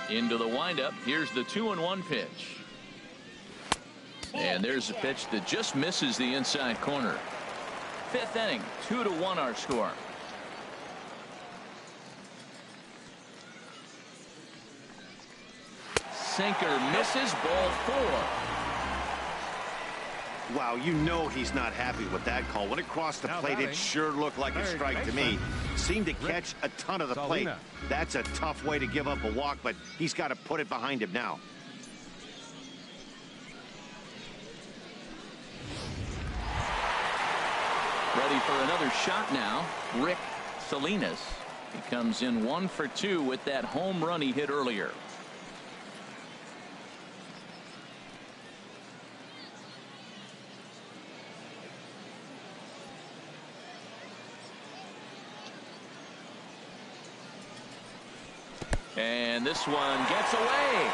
Into the windup. Here's the 2-1 pitch. And there's a pitch that just misses the inside corner. 5th inning, 2-1 our score. Sinker misses, ball 4. Wow, you know he's not happy with that call. When it crossed the plate, it sure looked like a strike to me. Seemed to catch a ton of the plate. That's a tough way to give up a walk, but he's got to put it behind him now. Ready for another shot now. Rick Salinas. He comes in 1 for 2 with that home run he hit earlier. And this one gets away.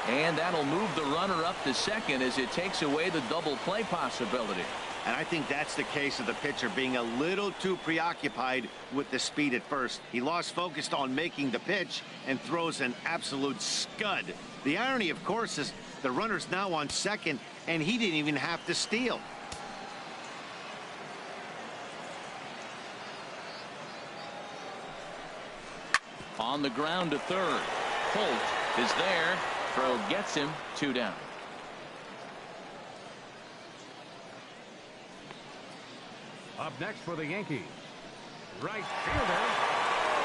And that'll move the runner up to second as it takes away the double play possibility. And I think that's the case of the pitcher being a little too preoccupied with the speed at first. He lost focus on making the pitch and throws an absolute scud. The irony, of course, is the runner's now on second, and he didn't even have to steal. On the ground to third. Holt is there. Throw gets him. 2 down. Up next for the Yankees, right fielder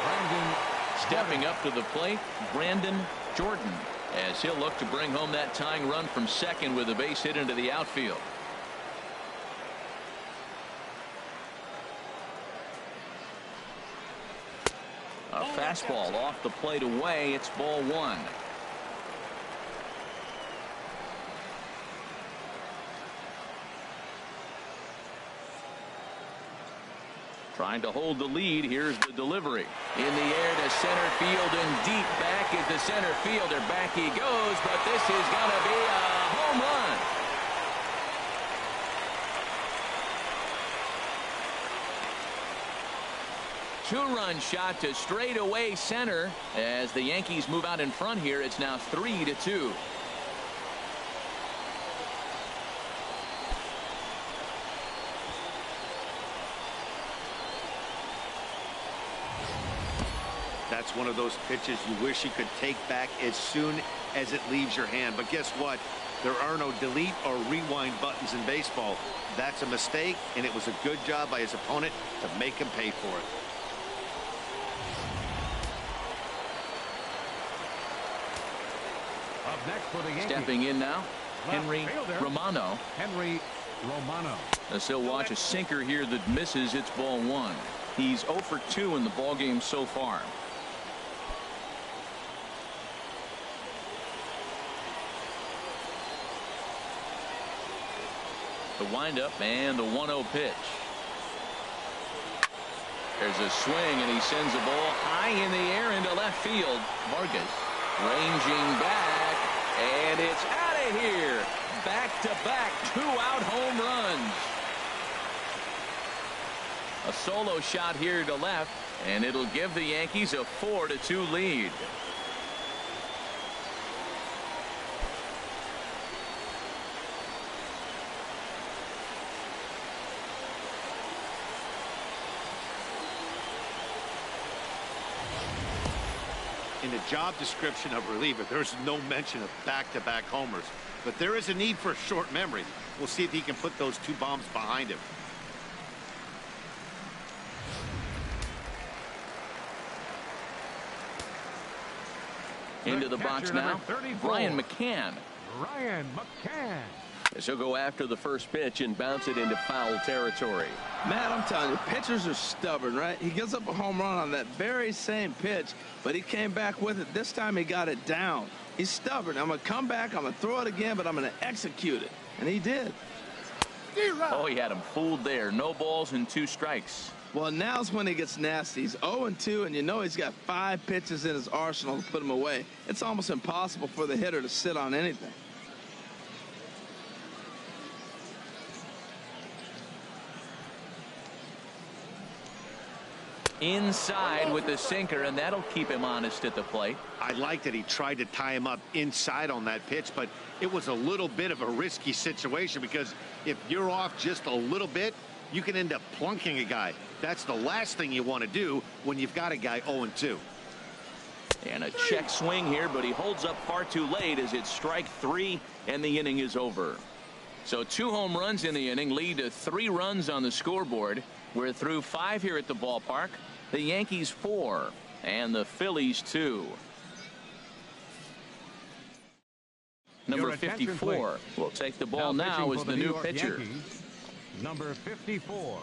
Brandon. Stepping up to the plate, Brandon Jordan, as he'll look to bring home that tying run from second with a base hit into the outfield. A fastball off the plate away. It's ball 1. Trying to hold the lead. Here's the delivery. In the air to center field and deep. Back is the center fielder. Back he goes, but this is going to be a home run. Two-run shot to straightaway center. As the Yankees move out in front here, it's now 3-2. That's one of those pitches you wish you could take back as soon as it leaves your hand. But guess what? There are no delete or rewind buttons in baseball. That's a mistake, and it was a good job by his opponent to make him pay for it. Up next for the Yankees. Stepping in now, Henry Romano. Henry Romano. As he'll watch a sinker here that misses. It's ball 1. He's 0 for 2 in the ballgame so far. The windup and the 1-0 pitch. There's a swing, and he sends a ball high in the air into left field. Vargas ranging back, and it's out of here. Back-to-back 2-out home runs. A solo shot here to left, and it'll give the Yankees a 4-2 lead. In the job description of reliever, there's no mention of back-to-back homers. But there is a need for short memory. We'll see if he can put those 2 bombs behind him. Into the box now, Ryan McCann. Ryan McCann. As he'll go after the first pitch and bounce it into foul territory. Matt, I'm telling you, pitchers are stubborn, right? He gives up a home run on that very same pitch, but he came back with it. This time he got it down. He's stubborn. I'm going to come back, I'm going to throw it again, but I'm going to execute it. And he did. Oh, he had him fooled there. No balls and 2 strikes. Well, now's when he gets nasty. He's 0-2, and you know he's got 5 pitches in his arsenal to put him away. It's almost impossible for the hitter to sit on anything. Inside with the sinker, and that'll keep him honest at the plate. I like that he tried to tie him up inside on that pitch, but it was a little bit of a risky situation because if you're off just a little bit, you can end up plunking a guy. That's the last thing you want to do when you've got a guy 0-2. And a check swing here, but he holds up far too late as it's strike 3, and the inning is over. So 2 home runs in the inning lead to 3 runs on the scoreboard. We're through 5 here at the ballpark. The Yankees 4 and the Phillies 2. Number 54 will take the ball now as the new pitcher. Yankees, number 54.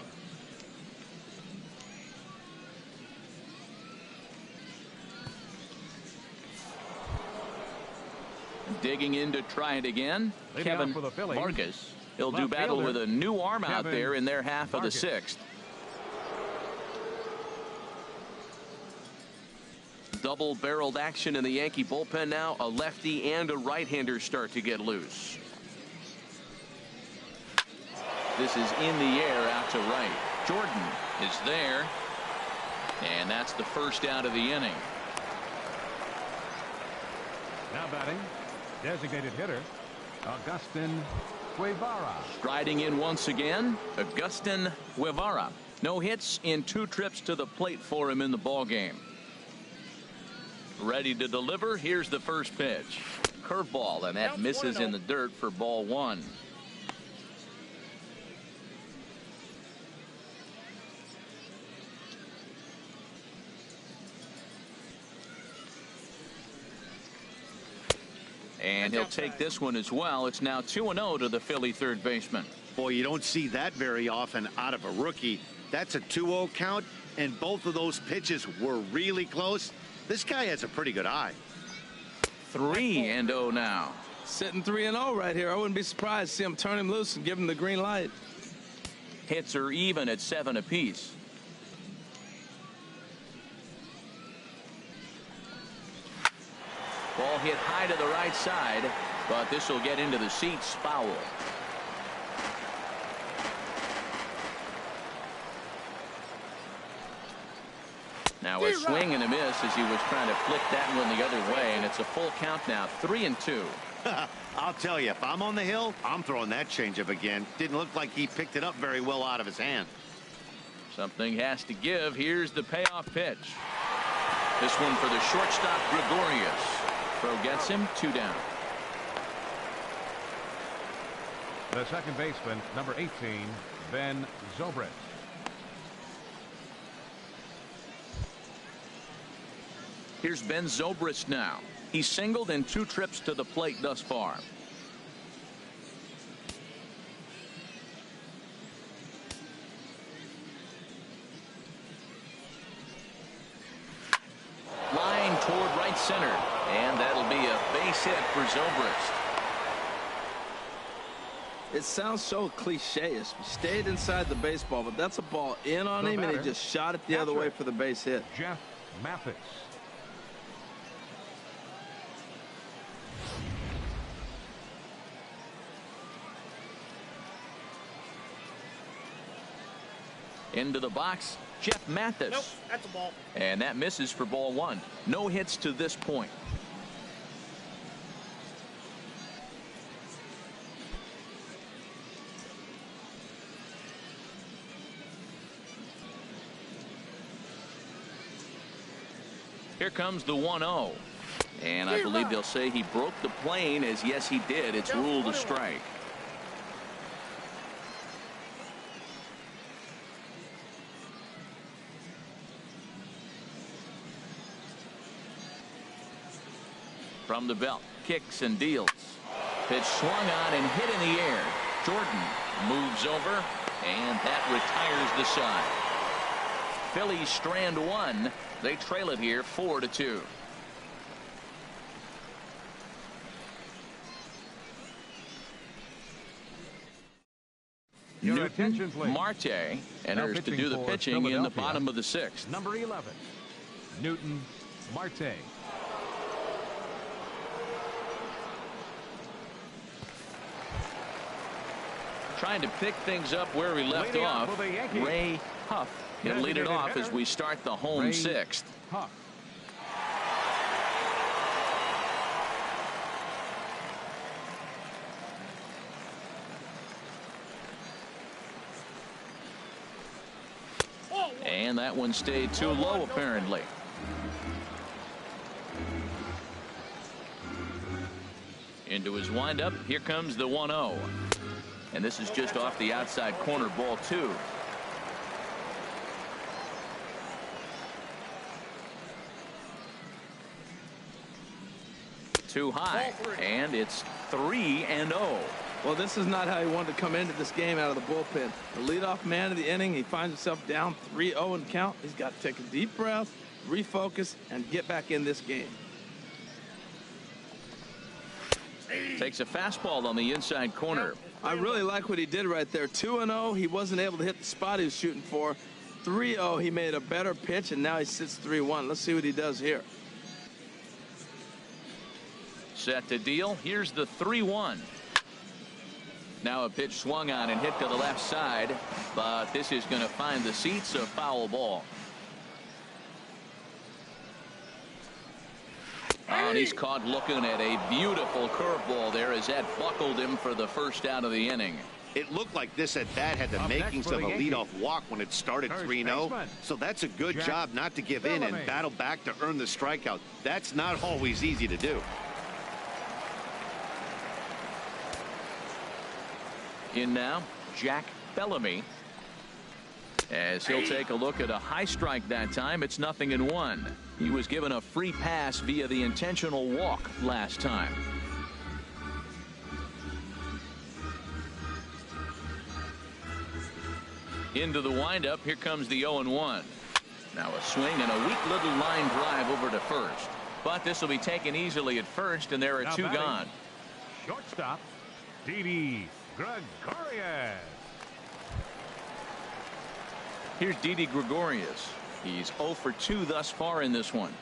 Digging in to try it again. Kevin Vargas. He'll do battle with a new arm out there in their half of the 6th. Double-barreled action in the Yankee bullpen now. A lefty and a right-hander start to get loose. This is in the air out to right. Jordan is there. And that's the first out of the inning. Now batting, designated hitter, Agustin Guevara. Striding in once again, Agustin Guevara. No hits in 2 trips to the plate for him in the ballgame. Ready to deliver. Here's the first pitch. Curveball, and that misses in the dirt for ball 1. And he'll take this one as well. It's now 2-0 to the Philly third baseman. Boy, you don't see that very often out of a rookie. That's a 2-0 count, and both of those pitches were really close. This guy has a pretty good eye. 3-0 now. Sitting 3-0 right here. I wouldn't be surprised to see him turn him loose and give him the green light. Hits are even at 7 apiece. Ball hit high to the right side, but this will get into the seats. Foul. Now a swing and a miss as he was trying to flick that one the other way, and it's a full count now. 3-2. I'll tell you, if I'm on the hill, I'm throwing that changeup again. Didn't look like he picked it up very well out of his hand. Something has to give. Here's the payoff pitch. This one for the shortstop, Gregorius. Throw gets him 2 down. The second baseman, number 18, Ben Zobrist. Here's Ben Zobrist now. He's singled in 2 trips to the plate thus far. Line toward right center, and that'll be a base hit for Zobrist. It sounds so cliche-ish. He stayed inside the baseball, but that's a ball in on him, and he just shot it the other way for the base hit. Jeff Mathis. Into the box, Jeff Mathis. Nope, that's a ball. And that misses for ball 1. No hits to this point. Here comes the 1-0. And I believe they'll say he broke the plane, as yes he did. It's ruled a strike. From the belt, kicks and deals. Pitch swung on and hit in the air. Jordan moves over, and that retires the side. Phillies strand 1. They trail it here 4-2. Newton, Marte enters to do the pitching in the bottom of the 6th. Number 11, Newton Marte. Trying to pick things up where we left off. Ray Huff. He'll lead it off as we start the home 6th. Huff. And that one stayed too low, apparently. Into his windup. Here comes the 1-0. And this is just off the outside corner, ball 2. Too high, and it's 3-0. Well, this is not how he wanted to come into this game out of the bullpen. The leadoff man of the inning, he finds himself down 3-0 in count. He's got to take a deep breath, refocus, and get back in this game. Takes a fastball on the inside corner. I really like what he did right there. 2-0, he wasn't able to hit the spot he was shooting for. 3-0, he made a better pitch, and now he sits 3-1. Let's see what he does here. Set to deal. Here's the 3-1. Now a pitch swung on and hit to the left side, but this is going to find the seats, a foul ball. Oh, and he's caught looking at a beautiful curveball there as that buckled him for the first out of the inning. It looked like this at bat had the makings of a leadoff walk when it started 3-0. So that's a good job not to give in and battle back to earn the strikeout. That's not always easy to do. In now, Jack Bellamy. As he'll take a look at a high strike that time. It's 0-1. He was given a free pass via the intentional walk last time. Into the windup. Here comes the 0-1. Now a swing and a weak little line drive over to first. But this will be taken easily at first, and there are two gone. Shortstop, Didi Gregorius. Here's Didi Gregorius. He's 0 for 2 thus far in this one.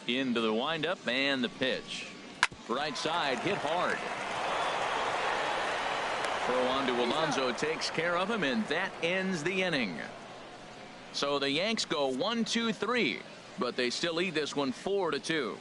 Into the windup and the pitch. Right side, hit hard. Throw on to Alonso takes care of him, and that ends the inning. So the Yanks go 1-2-3, but they still lead this one 4-2.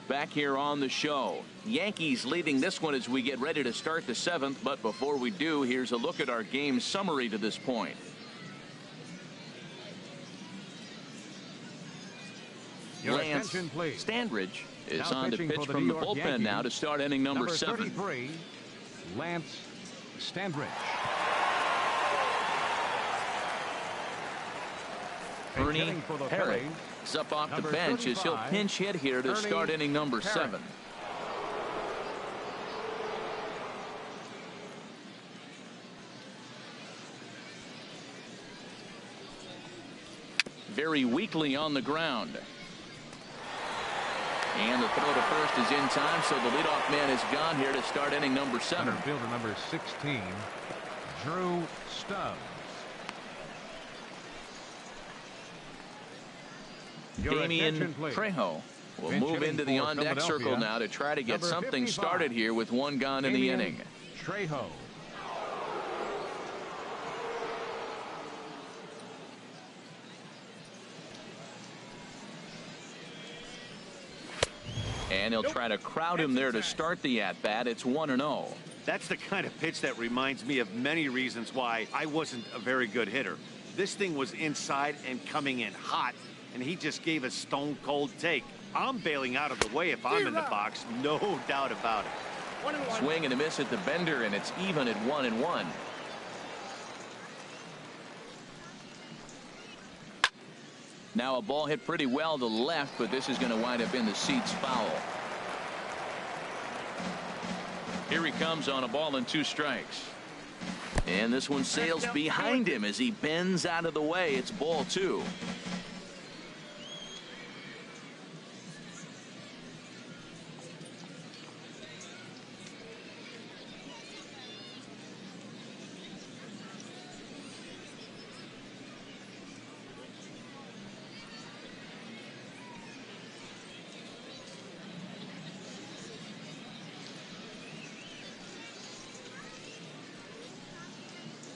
Back here on the show, Yankees leading this one as we get ready to start the 7th. But before we do, here's a look at our game summary to this point. Your Lance attention, please. Standridge is Now on to pitching pitch for the from New the York bullpen Yankees, now to start inning number 7. 33, Lance Standridge. Ernie Herrick is up off the bench as he'll pinch hit here to start inning number 7. Very weakly on the ground. And the throw to first is in time, so the leadoff man is gone here to start inning number 7. Fielder number 16, Drew Stubbs. Damian Trejo will move into the on-deck circle now to try to get something started here with one gone in the inning. Trejo. And he'll try to crowd him there to start the at-bat. It's 1-0. That's the kind of pitch that reminds me of many reasons why I wasn't a very good hitter. This thing was inside and coming in hot, and he just gave a stone-cold take. I'm bailing out of the way if I'm in the box, no doubt about it. Swing and a miss at the bender, and it's even at 1-1. Now a ball hit pretty well to left, but this is going to wind up in the seats foul. Here he comes on a ball and 2 strikes. And this one sails behind him as he bends out of the way. It's ball 2.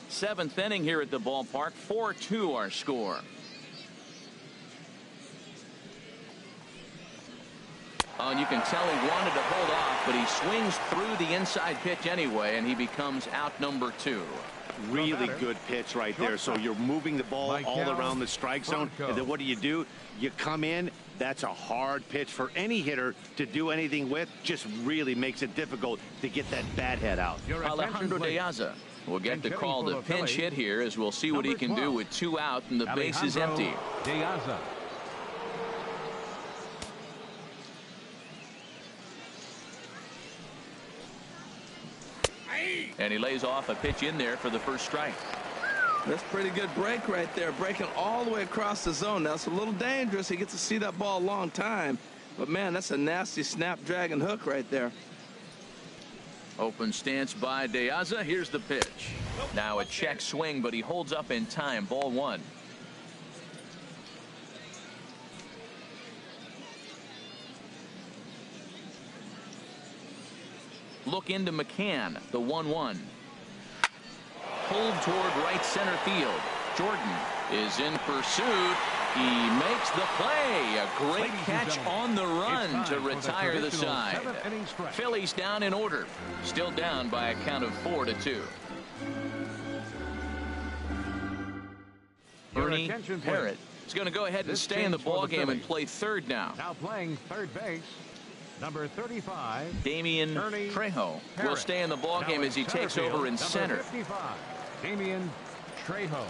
Seventh inning here at the ballpark. 4-2 our score. Oh, and you can tell he wanted to hold off, but he swings through the inside pitch anyway, and he becomes out number 2. Really good pitch right there. So you're moving the ball all around the strike zone, and then what do? You come in. That's a hard pitch for any hitter to do anything with. Just really makes it difficult to get that bat head out. Alejandro De Aza will get the call to pinch hit here, as we'll see what he can do with 2 out and the base is empty. De Aza. And he lays off a pitch in there for the first strike. That's a pretty good break right there, breaking all the way across the zone. Now it's a little dangerous. He gets to see that ball a long time, but man, that's a nasty snapdragon hook right there. Open stance by De Aza. Here's the pitch. Now a check swing, but he holds up in time. Ball one. Look into McCann, the 1-1. Pulled toward right center field. Jordan is in pursuit. He makes the play. A great catch on the run to retire the side. Phillies down in order. Still down by a count of 4-2. Ernie Parrott is going to go ahead and stay in the ballgame and play third now. Now playing third base, number 35, Damian Trejo will stay in the ballgame as he takes over in center. 55, Damian Trejo.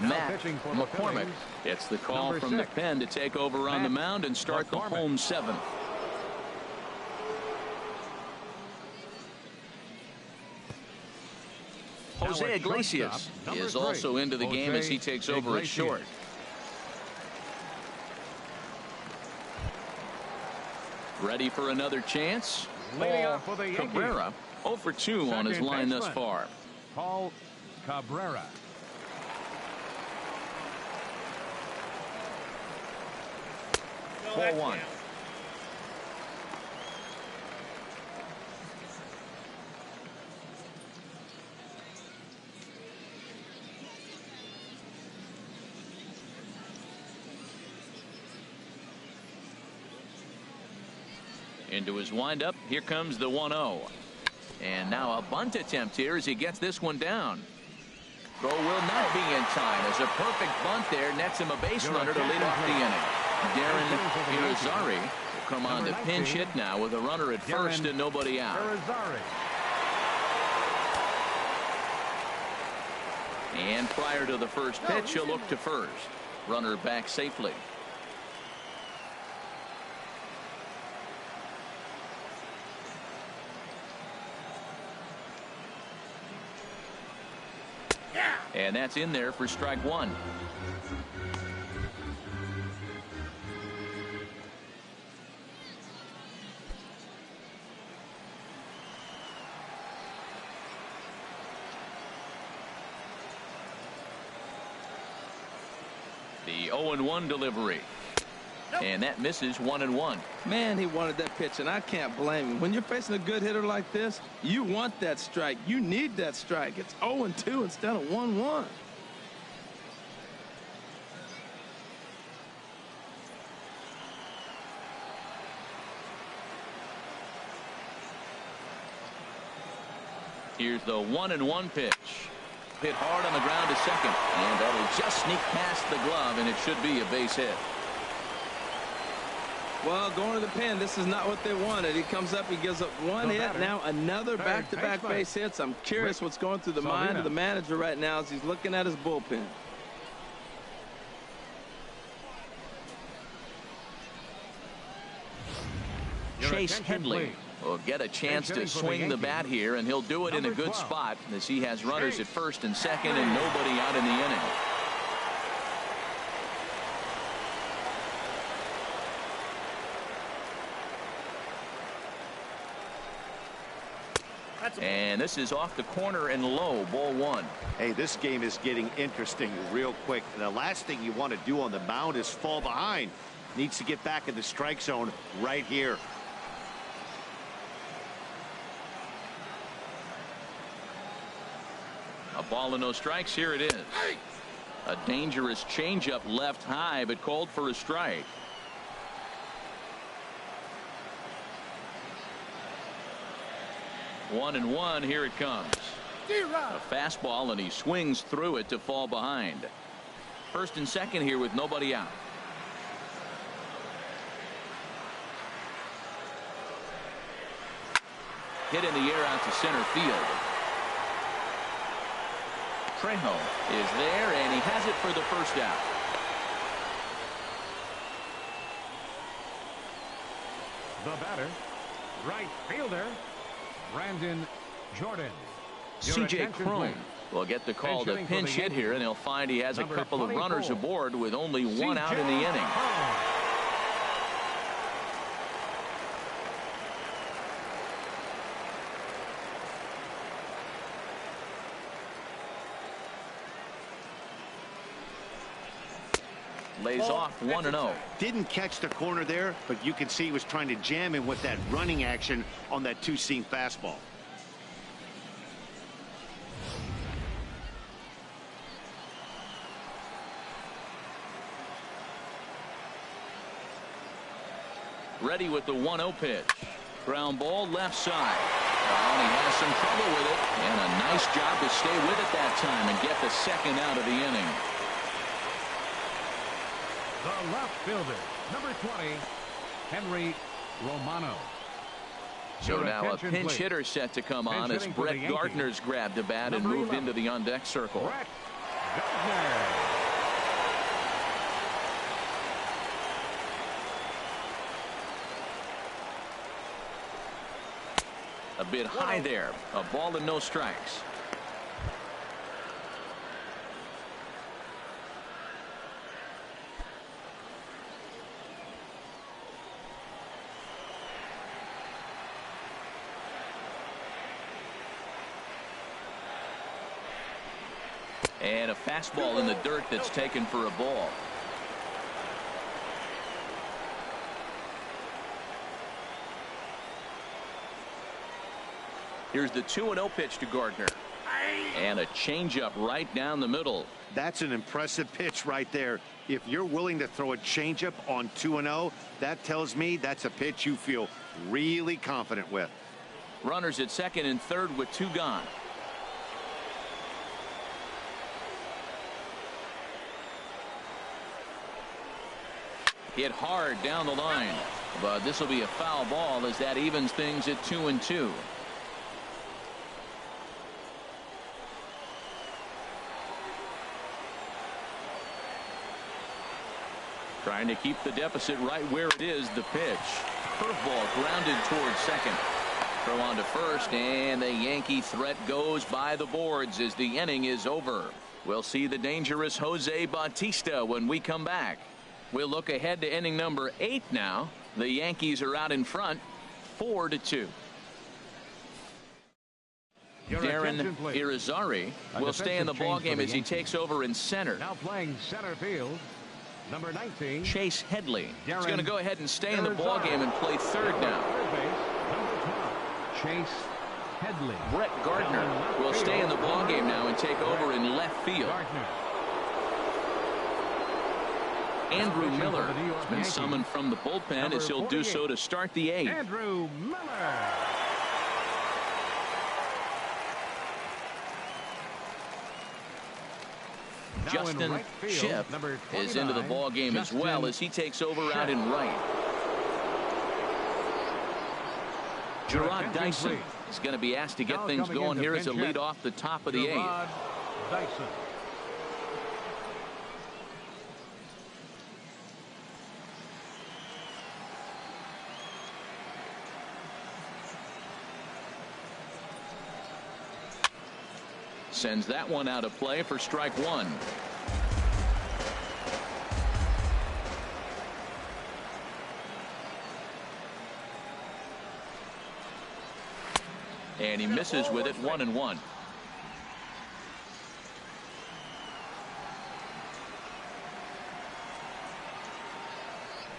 Matt McCormick gets the call from the pen to take over on the mound and start the home seventh. Jose Iglesias is also into the game as he takes over at short. Ready for another chance? Paul Cabrera 0 for 2 on his line thus far. Paul Cabrera. Ball one. Into his windup. Here comes the 1-0. And now a bunt attempt here as he gets this one down. Throw will not be in time as a perfect bunt there nets him a base runner to lead off the inning. Darren Irizarry will come on to pinch hit now with a runner at first and nobody out. And prior to the first pitch, he'll look to first. Runner back safely. And that's in there for strike one. The 0-1 delivery. And that misses 1-1. Man, he wanted that pitch, and I can't blame him. When you're facing a good hitter like this, you want that strike. You need that strike. It's 0-2 instead of 1-1. Here's the 1-1 pitch. Hit hard on the ground to second, and that'll just sneak past the glove, and it should be a base hit. Well, going to the pen, this is not what they wanted. He comes up, he gives up one hit, now another back-to-back base hits. I'm curious what's going through the mind of the manager right now as he's looking at his bullpen. Chase Headley will get a chance to swing the bat here, and he'll do it in a good spot as he has runners at first and second and nobody out in the inning. And this is off the corner and low. Ball one. Hey, this game is getting interesting real quick. And the last thing you want to do on the mound is fall behind. Needs to get back in the strike zone right here. A ball and no strikes. Here it is. A dangerous changeup left high, but called for a strike. 1-1. Here it comes. A fastball, and he swings through it to fall behind. First and second here with nobody out. Hit in the air out to center field. Trejo is there, and he has it for the first out. The batter, right fielder, Brandon Jordan. C.J. Cron will get the call to pinch hit here, and he'll find he has a couple of runners aboard with only one out in the inning. lays off 1-0. Didn't catch the corner there, but you can see he was trying to jam him with that running action on that two-seam fastball. Ready with the 1-0 pitch. Ground ball left side. Oh, he has some trouble with it. And a nice job to stay with it that time and get the second out of the inning. The left fielder, number 20, Henry Romano. So now a pinch hitter set to come on as Brett Gardner's grabbed the bat and moved into the on-deck circle. Brett Gardner. A bit high there. A ball and no strikes. And a fastball in the dirt that's taken for a ball. Here's the 2-0 pitch to Gardner. And a changeup right down the middle. That's an impressive pitch right there. If you're willing to throw a changeup on 2-0, that tells me that's a pitch you feel really confident with. Runners at second and third with 2 gone. Hit hard down the line. But this will be a foul ball as that evens things at 2-2. Trying to keep the deficit right where it is. The pitch. Curveball grounded towards second. Throw on to first, and the Yankee threat goes by the boards as the inning is over. We'll see the dangerous Jose Bautista when we come back. We'll look ahead to inning number 8 now. The Yankees are out in front 4-2. Darren Irizarry will stay in the ballgame as he takes over in center. Now playing center field, number 19, Chase Headley. He's going to go ahead and stay in the ballgame and play third now. Third base, number 12, Chase Headley. Brett Gardner will stay in the ballgame now and take over in left field. Andrew Miller has been summoned from the bullpen as he'll do so to start the 8th. Andrew Miller. Justin Schiff is into the ball game as well as he takes over out in right. Gerard Dyson is going to be asked to get things going here as a lead off the top of the 8th. Sends that one out of play for strike 1. And he misses with it 1-1.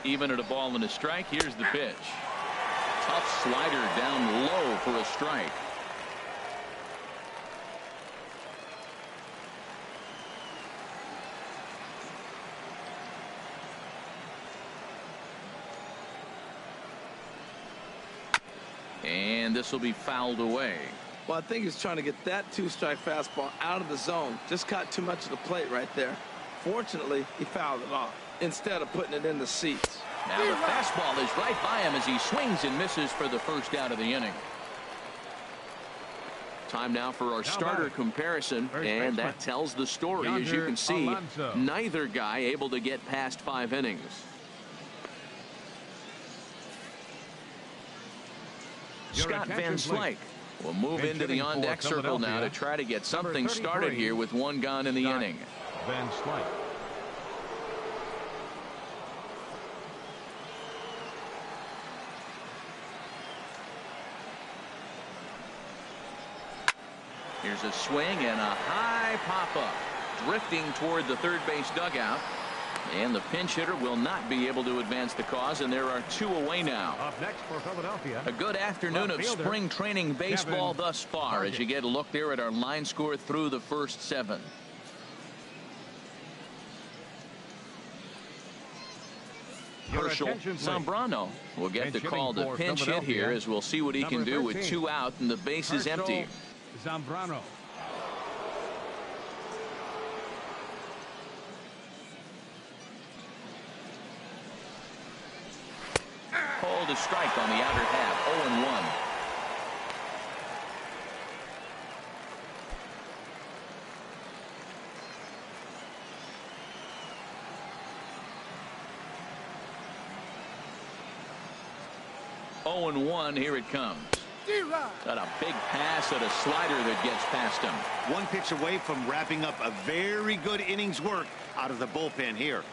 Even at a ball and a strike, here's the pitch. Tough slider down low for a strike. And this will be fouled away. Well, I think he's trying to get that 2-strike fastball out of the zone. Just caught too much of the plate right there. Fortunately, he fouled it off instead of putting it in the seats. Now the fastball is right by him as he swings and misses for the first out of the inning. Time now for our starter comparison, and that tells the story. As you can see, neither guy able to get past 5 innings. Scott Van Slyke will move into the on-deck circle now to try to get something started here with 1 gone in the inning. Van Slyke. Here's a swing and a high pop-up. Drifting toward the third base dugout. And the pinch hitter will not be able to advance the cause, and there are 2 away now. Up next for Philadelphia. A good afternoon of spring training baseball thus far as you get a look there at our line score through the first 7. Herschel Zambrano will get the call to pinch hit here, as we'll see what he can do with 2 out and the base is empty. Zambrano. Called a strike on the outer half. 0-1. Here it comes. Got a big pass at a slider that gets past him. 1 pitch away from wrapping up a very good innings work out of the bullpen here.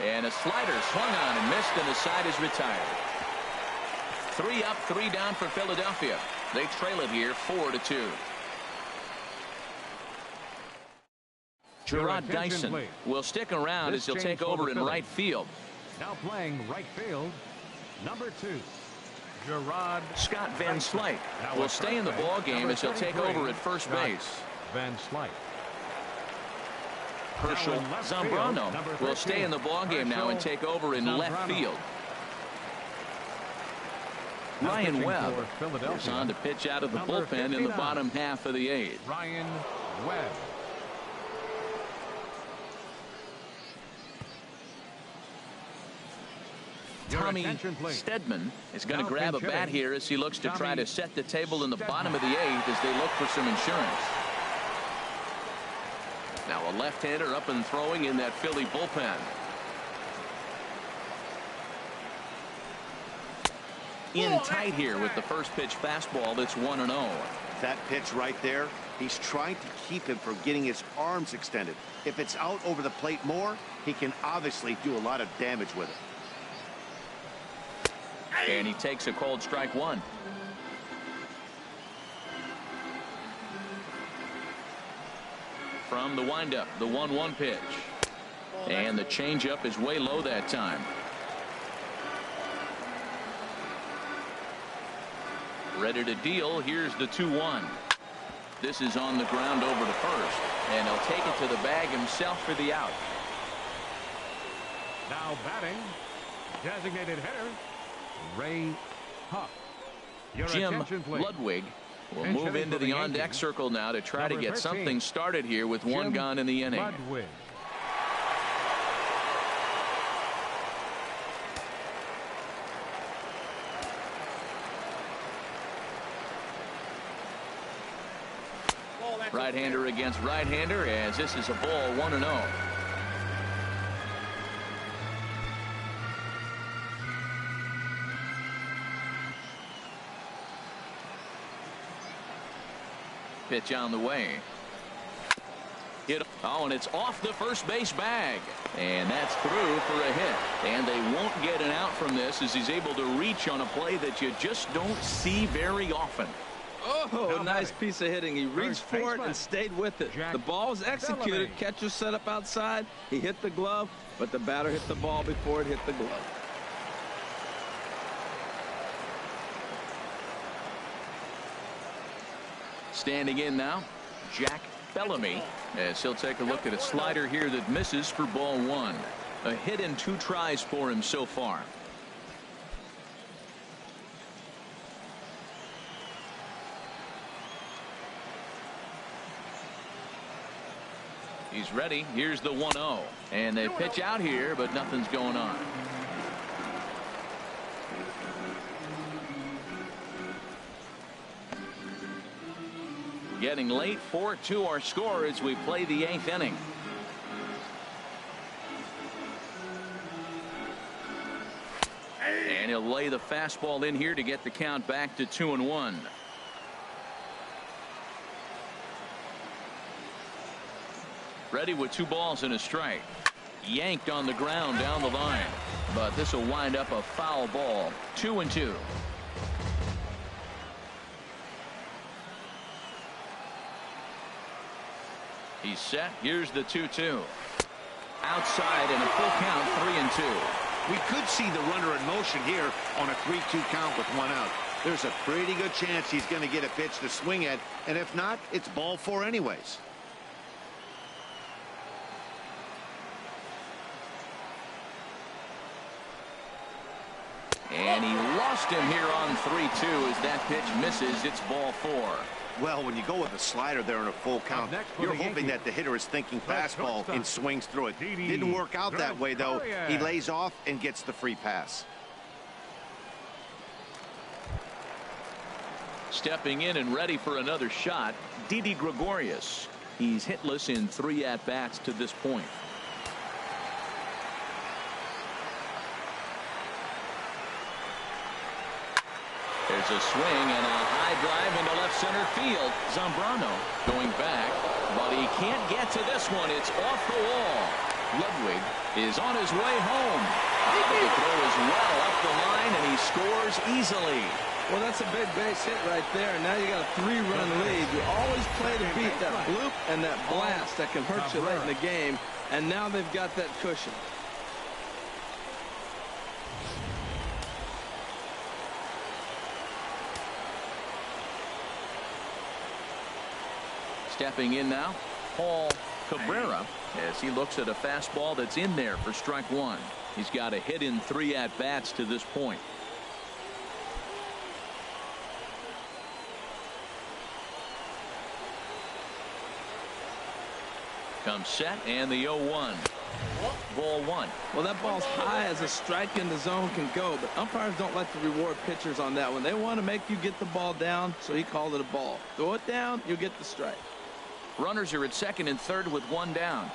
And a slider swung on and missed, and the side is retired. 3 up, 3 down for Philadelphia. They trail it here 4-2. Gerard Dyson will stick around as he'll take over in right field. Now playing right field, number 2, Gerard. Scott Van Slyke will stay in the ball game as he'll take over at first base. Van Slyke. Herschel Zambrano will stay in the ball game now and take over in left field. Ryan Webb is on to pitch out of the bullpen in the bottom half of the 8th. Ryan Webb. Tommy Stedman is going to grab a bat here as he looks to try to set the table in the bottom of the 8th as they look for some insurance. Now a left-hander up and throwing in that Philly bullpen. In tight here with the first pitch fastball that's 1-0. That pitch right there, he's trying to keep him from getting his arms extended. If it's out over the plate more, he can obviously do a lot of damage with it. And he takes a cold strike 1. From the windup, the 1-1 pitch. And the changeup is way low that time. Ready to deal. Here's the 2-1. This is on the ground over to first. And he'll take it to the bag himself for the out. Now batting, designated hitter, Ray Huff. Jim Ludwig will move into the on-deck circle now to try to get something started here with 1 gone in the inning. Ludwig. Right-hander against right-hander, as this is a ball 1-0. Pitch on the way. And it's off the first base bag. And that's through for a hit. And they won't get an out from this as he's able to reach on a play that you just don't see very often. Oh, nice piece of hitting. He reached for it and stayed with it. The ball was executed. Catcher set up outside. He hit the glove, but the batter hit the ball before it hit the glove. Standing in now, Jack Bellamy, as he'll take a look at a slider here that misses for ball 1. A hit and 2 tries for him so far. He's ready. Here's the 1-0. And they pitch out here, but nothing's going on. Getting late, 4-2 our score as we play the 8th inning. And he'll lay the fastball in here to get the count back to 2-1. Ready with 2 balls and a strike. yanked on the ground down the line. But this will wind up a foul ball. 2-2. He's set. Here's the 2-2. Outside and a full count. 3-2. We could see the runner in motion here on a 3-2 count with one out. There's a pretty good chance he's going to get a pitch to swing at, and if not, it's ball 4 anyways. And he lost him here on 3-2 as that pitch misses. It's ball 4. Well, when you go with a slider there in a full count, you're hoping that the hitter is thinking fastball and swings through it. Didn't work out that way, though. He lays off and gets the free pass. Stepping in and ready for another shot, Didi Gregorius. He's hitless in 3 at-bats to this point. There's a swing and a high drive into left center field. Zambrano going back, but he can't get to this one. It's off the wall. Ludwig is on his way home. The throw is well up the line, and he scores easily. Well, that's a big base hit right there. Now you got a 3-run lead. You always play to beat that bloop and that blast that can hurt you late in the game, and now they've got that cushion. Stepping in now, Paul Cabrera, as he looks at a fastball that's in there for strike 1. He's got a hit in 3 at-bats to this point. Comes set and the 0-1. Ball 1. Well, that ball's high as a strike in the zone can go, but umpires don't like to reward pitchers on that one. They want to make you get the ball down, so he called it a ball. Throw it down, you get the strike. Runners are at second and third with 1 down.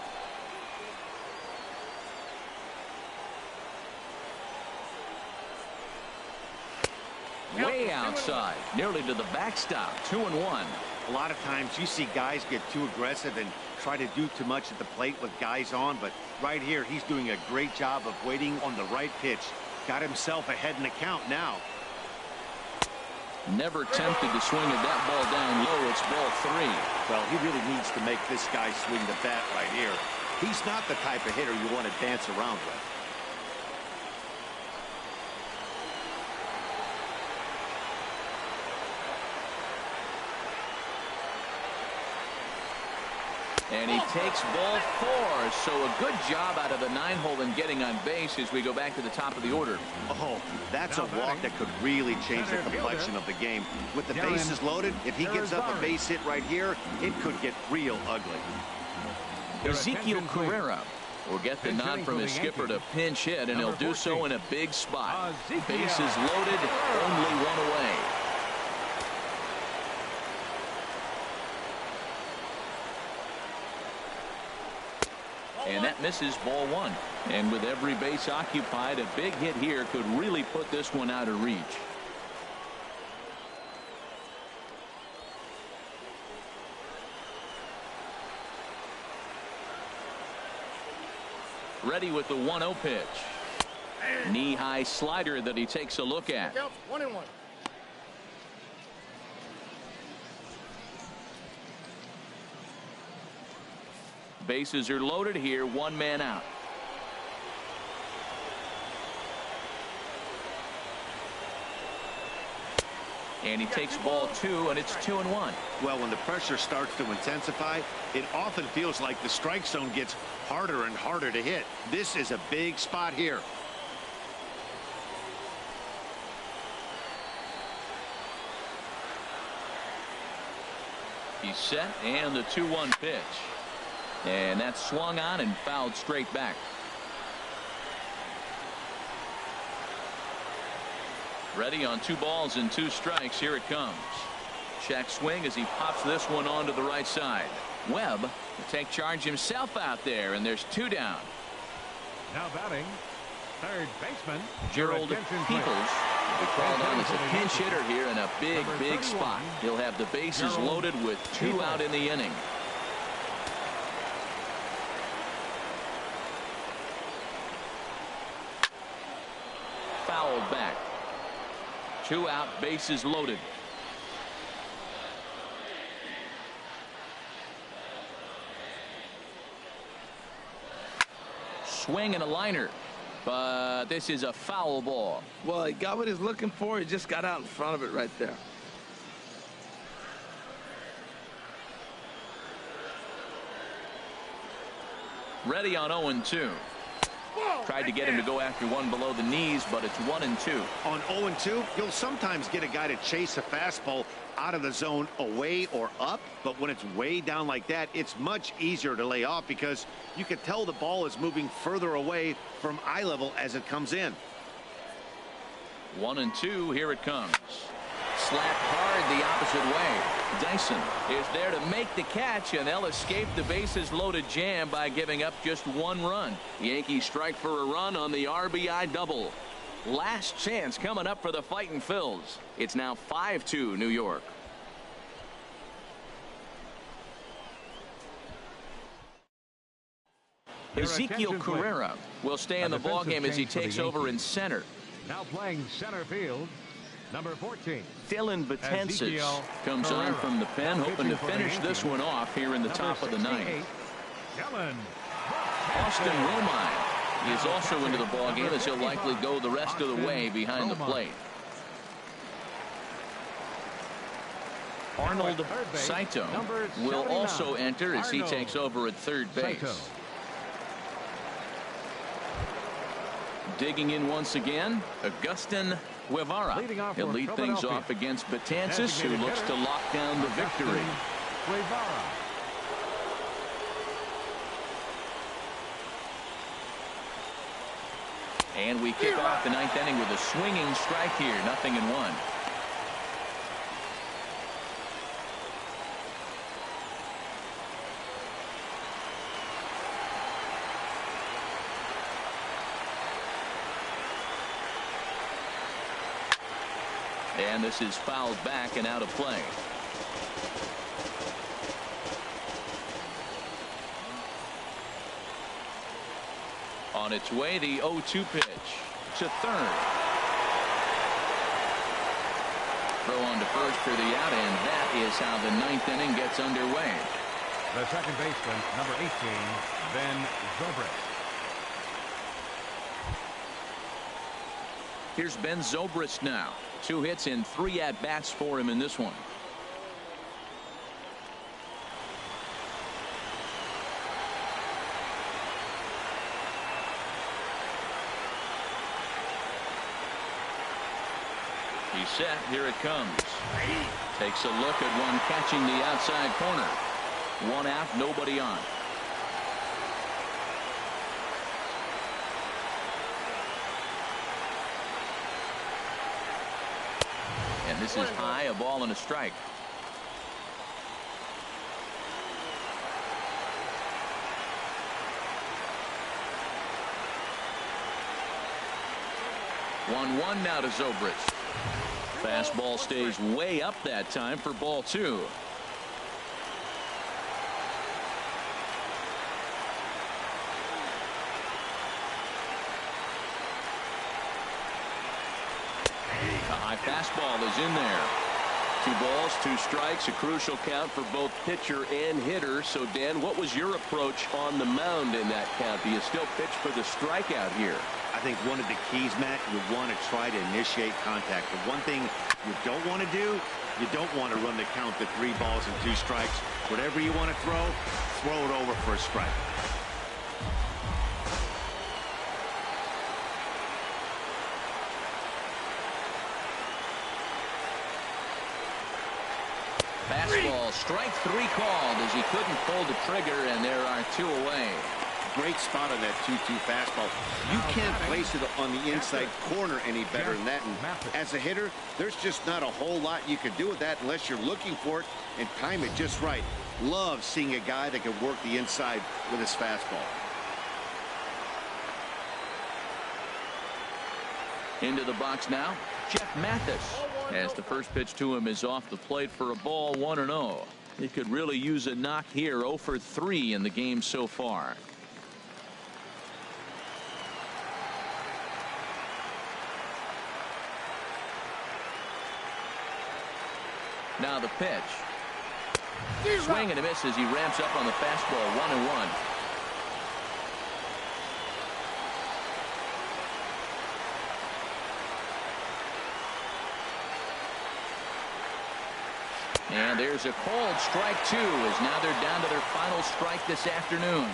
Way outside, nearly to the backstop. 2-1. A lot of times you see guys get too aggressive and try to do too much at the plate with guys on, but right here he's doing a great job of waiting on the right pitch. Got himself ahead in the count now. Never tempted to swing at that ball down low. It's ball 3. Well, he really needs to make this guy swing the bat right here. He's not the type of hitter you want to dance around with. And he takes ball 4. So a good job out of the 9-hole in getting on base as we go back to the top of the order. Oh, that's a walk that could really change the complexion of the game. With the bases loaded, if he gives up a base hit right here, it could get real ugly. Ezekiel Carrera will get the nod from his skipper to pinch hit, and he'll do so in a big spot. Bases loaded, only 1 away. And that misses ball 1. And with every base occupied, a big hit here could really put this one out of reach. Ready with the 1-0 pitch. Knee-high slider that he takes a look at. 1-1. Bases are loaded here, 1 man out. And he takes ball 2, and it's 2-1. Well, when the pressure starts to intensify, it often feels like the strike zone gets harder and harder to hit. This is a big spot here. He's set, and the 2-1 pitch. And that's swung on and fouled straight back. Ready on 2 balls and 2 strikes. Here it comes. Check swing as he pops this one onto the right side. Webb will take charge himself out there, and there's 2 down. Now batting, third baseman Gerald Peoples called on as a pinch hitter here in a big spot. He'll have the bases loaded with 2 out in the inning. fouled back. 2 out, bases loaded. Swing and a liner, but this is a foul ball. Well, he got what he's looking for. He just got out in front of it right there. Ready on 0-2. Tried to get him to go after one below the knees, but it's 1-2. On 0-2, you'll sometimes get a guy to chase a fastball out of the zone away or up, but when it's way down like that, it's much easier to lay off because you can tell the ball is moving further away from eye level as it comes in. 1-2, here it comes. Slapped hard the opposite way. Dyson is there to make the catch, and they'll escape the bases loaded jam by giving up just 1 run. Yankees strike for a run on the RBI double. Last chance coming up for the Fightin' Phils. It's now 5-2 New York. Ezekiel Carrera will stay in the ballgame as he takes over in center. Now playing center field, number 14. Dylan Betances comes on from the pen, hoping to finish this one off here in the top of the ninth. Austin Romine is also into the ballgame as he'll likely go the rest of the way behind the plate. Arnold Saito will also enter as he takes over at third base. Digging in once again, Agustin Guevara. He'll lead things off against Betances, who looks to lock down the victory. And we kick off the ninth inning with a swinging strike here, 0-1. And this is fouled back and out of play. On its way, the 0-2 pitch to third. Throw on to first for the out, and that is how the ninth inning gets underway. The second baseman, number 18, Ben Zobrist. Here's Ben Zobrist now. 2 hits and 3 at-bats for him in this one. He's set. Here it comes. Takes a look at one catching the outside corner. 1 out, nobody on. And this is high, a ball and a strike. One now to Zobrist. Fastball stays way up that time for ball 2. A high fastball is in there. 2 balls, 2 strikes, a crucial count for both pitcher and hitter. So, Dan, what was your approach on the mound in that count? Do you still pitch for the strikeout here? I think one of the keys, Matt, you want to try to initiate contact. The one thing you don't want to do, you don't want to run the count to 3 balls and 2 strikes. Whatever you want to throw it over for a strike. Fastball, strike 3 called as he couldn't pull the trigger, and there are 2 away. Great spot on that 2-2 fastball. You can't place it on the inside corner any better than that. And as a hitter, there's just not a whole lot you can do with that unless you're looking for it and time it just right. Love seeing a guy that can work the inside with his fastball. Into the box now, Jeff Mathis, as the first pitch to him is off the plate for a ball, 1-0. He could really use a knock here. 0 for 3 in the game so far. Now the pitch. Swing and a miss as he ramps up on the fastball. 1-1. And there's a called strike 2 as now they're down to their final strike this afternoon.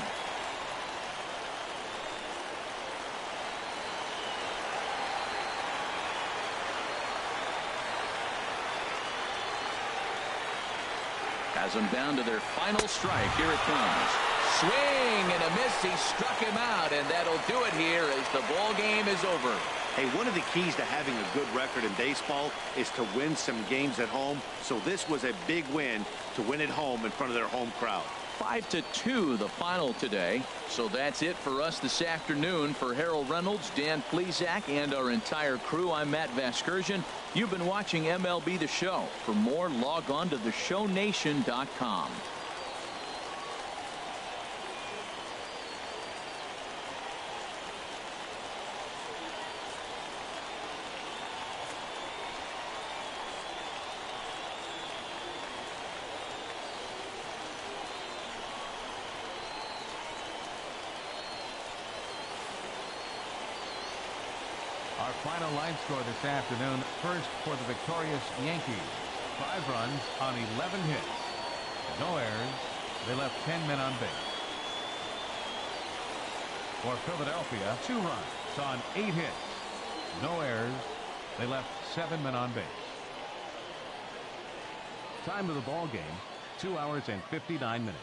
Has them down to their final strike. Here it comes. Swing and a miss. He struck him out, and that'll do it here as the ball game is over. Hey, one of the keys to having a good record in baseball is to win some games at home. So this was a big win to win at home in front of their home crowd. 5-2 the final today. So that's it for us this afternoon. For Harold Reynolds, Dan Plesac, and our entire crew, I'm Matt Vasgersian. You've been watching MLB The Show. For more, log on to theshownation.com. Our final line score this afternoon. First for the victorious Yankees. 5 runs on 11 hits. No errors. They left 10 men on base. For Philadelphia, 2 runs on 8 hits. No errors. They left 7 men on base. Time of the ball game, 2 hours and 59 minutes.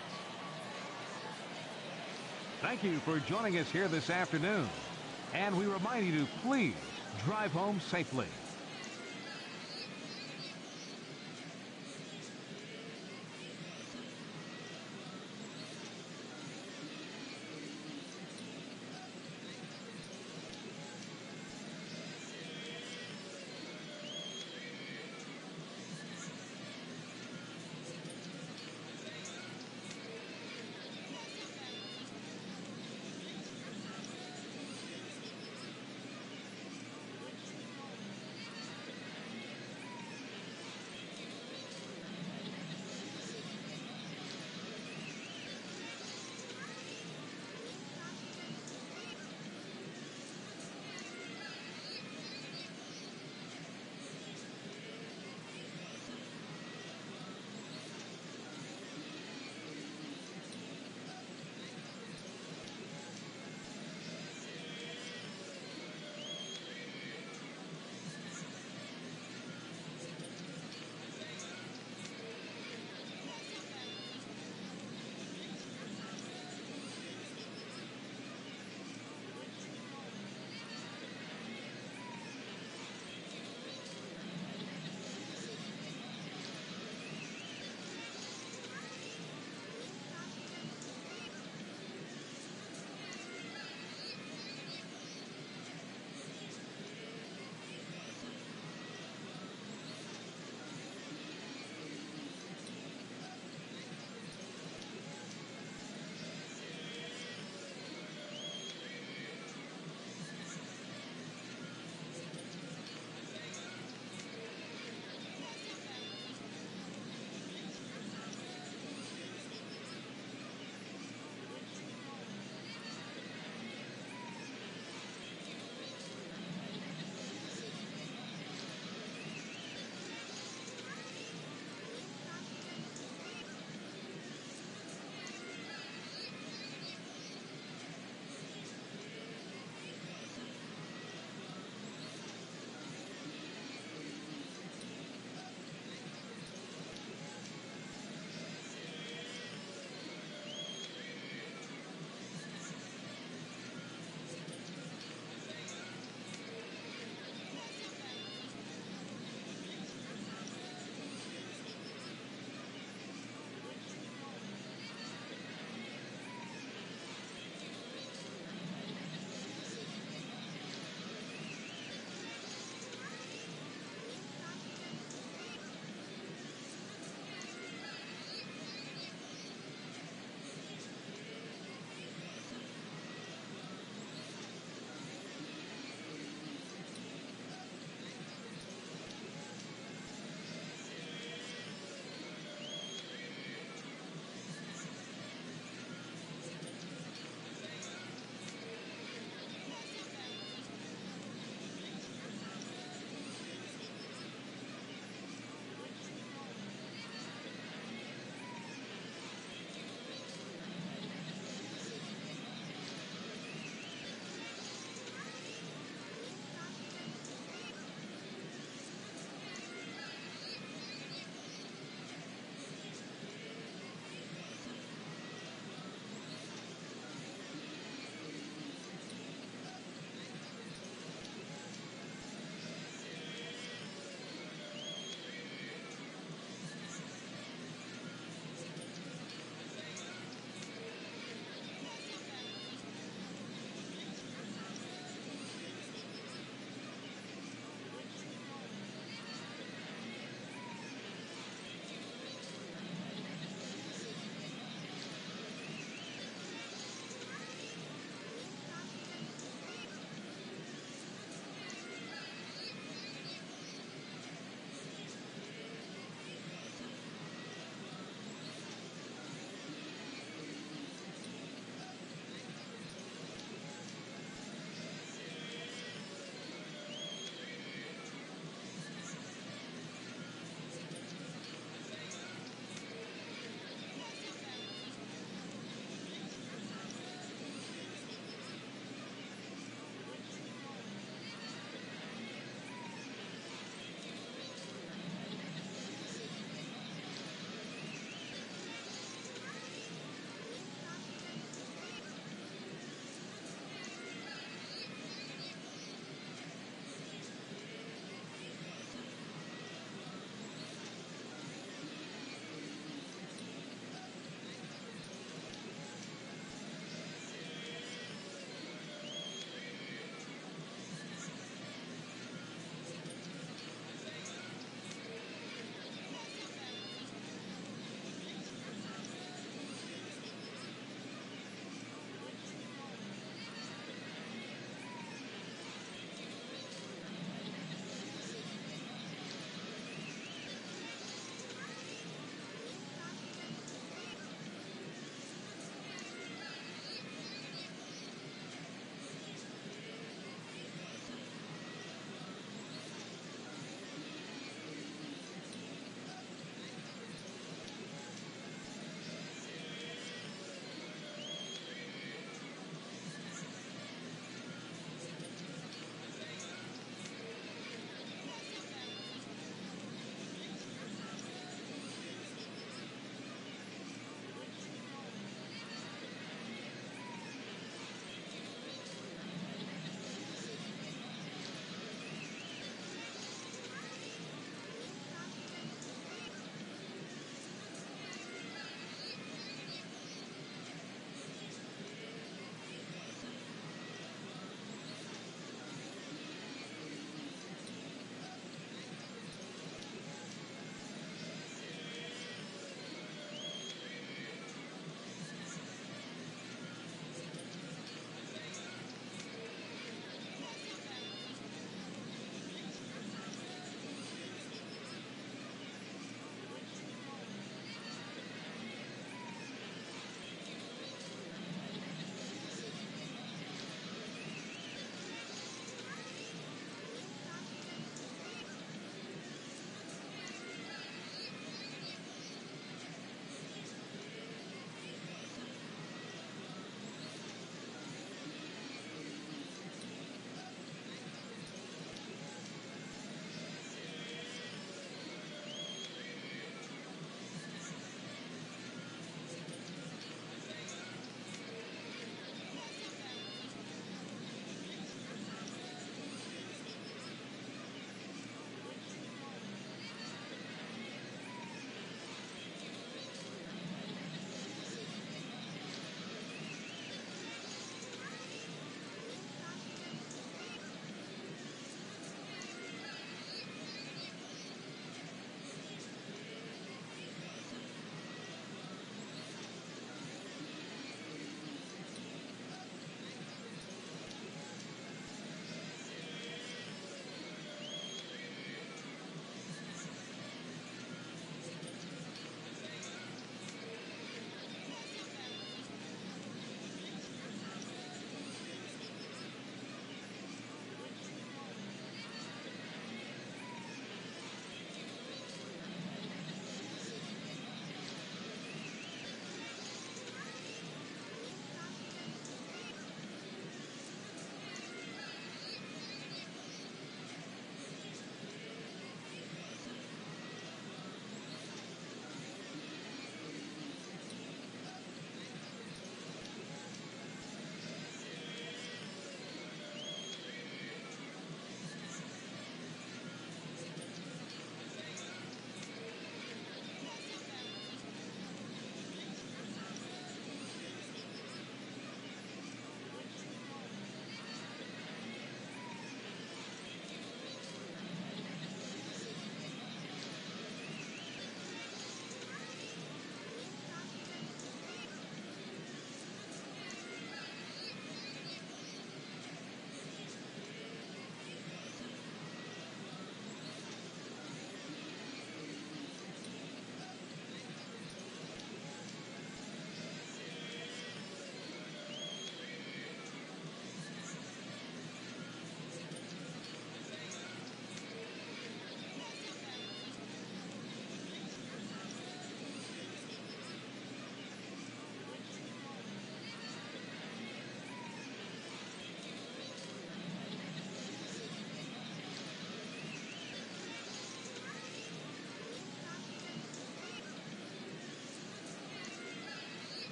Thank you for joining us here this afternoon. And we remind you to please drive home safely.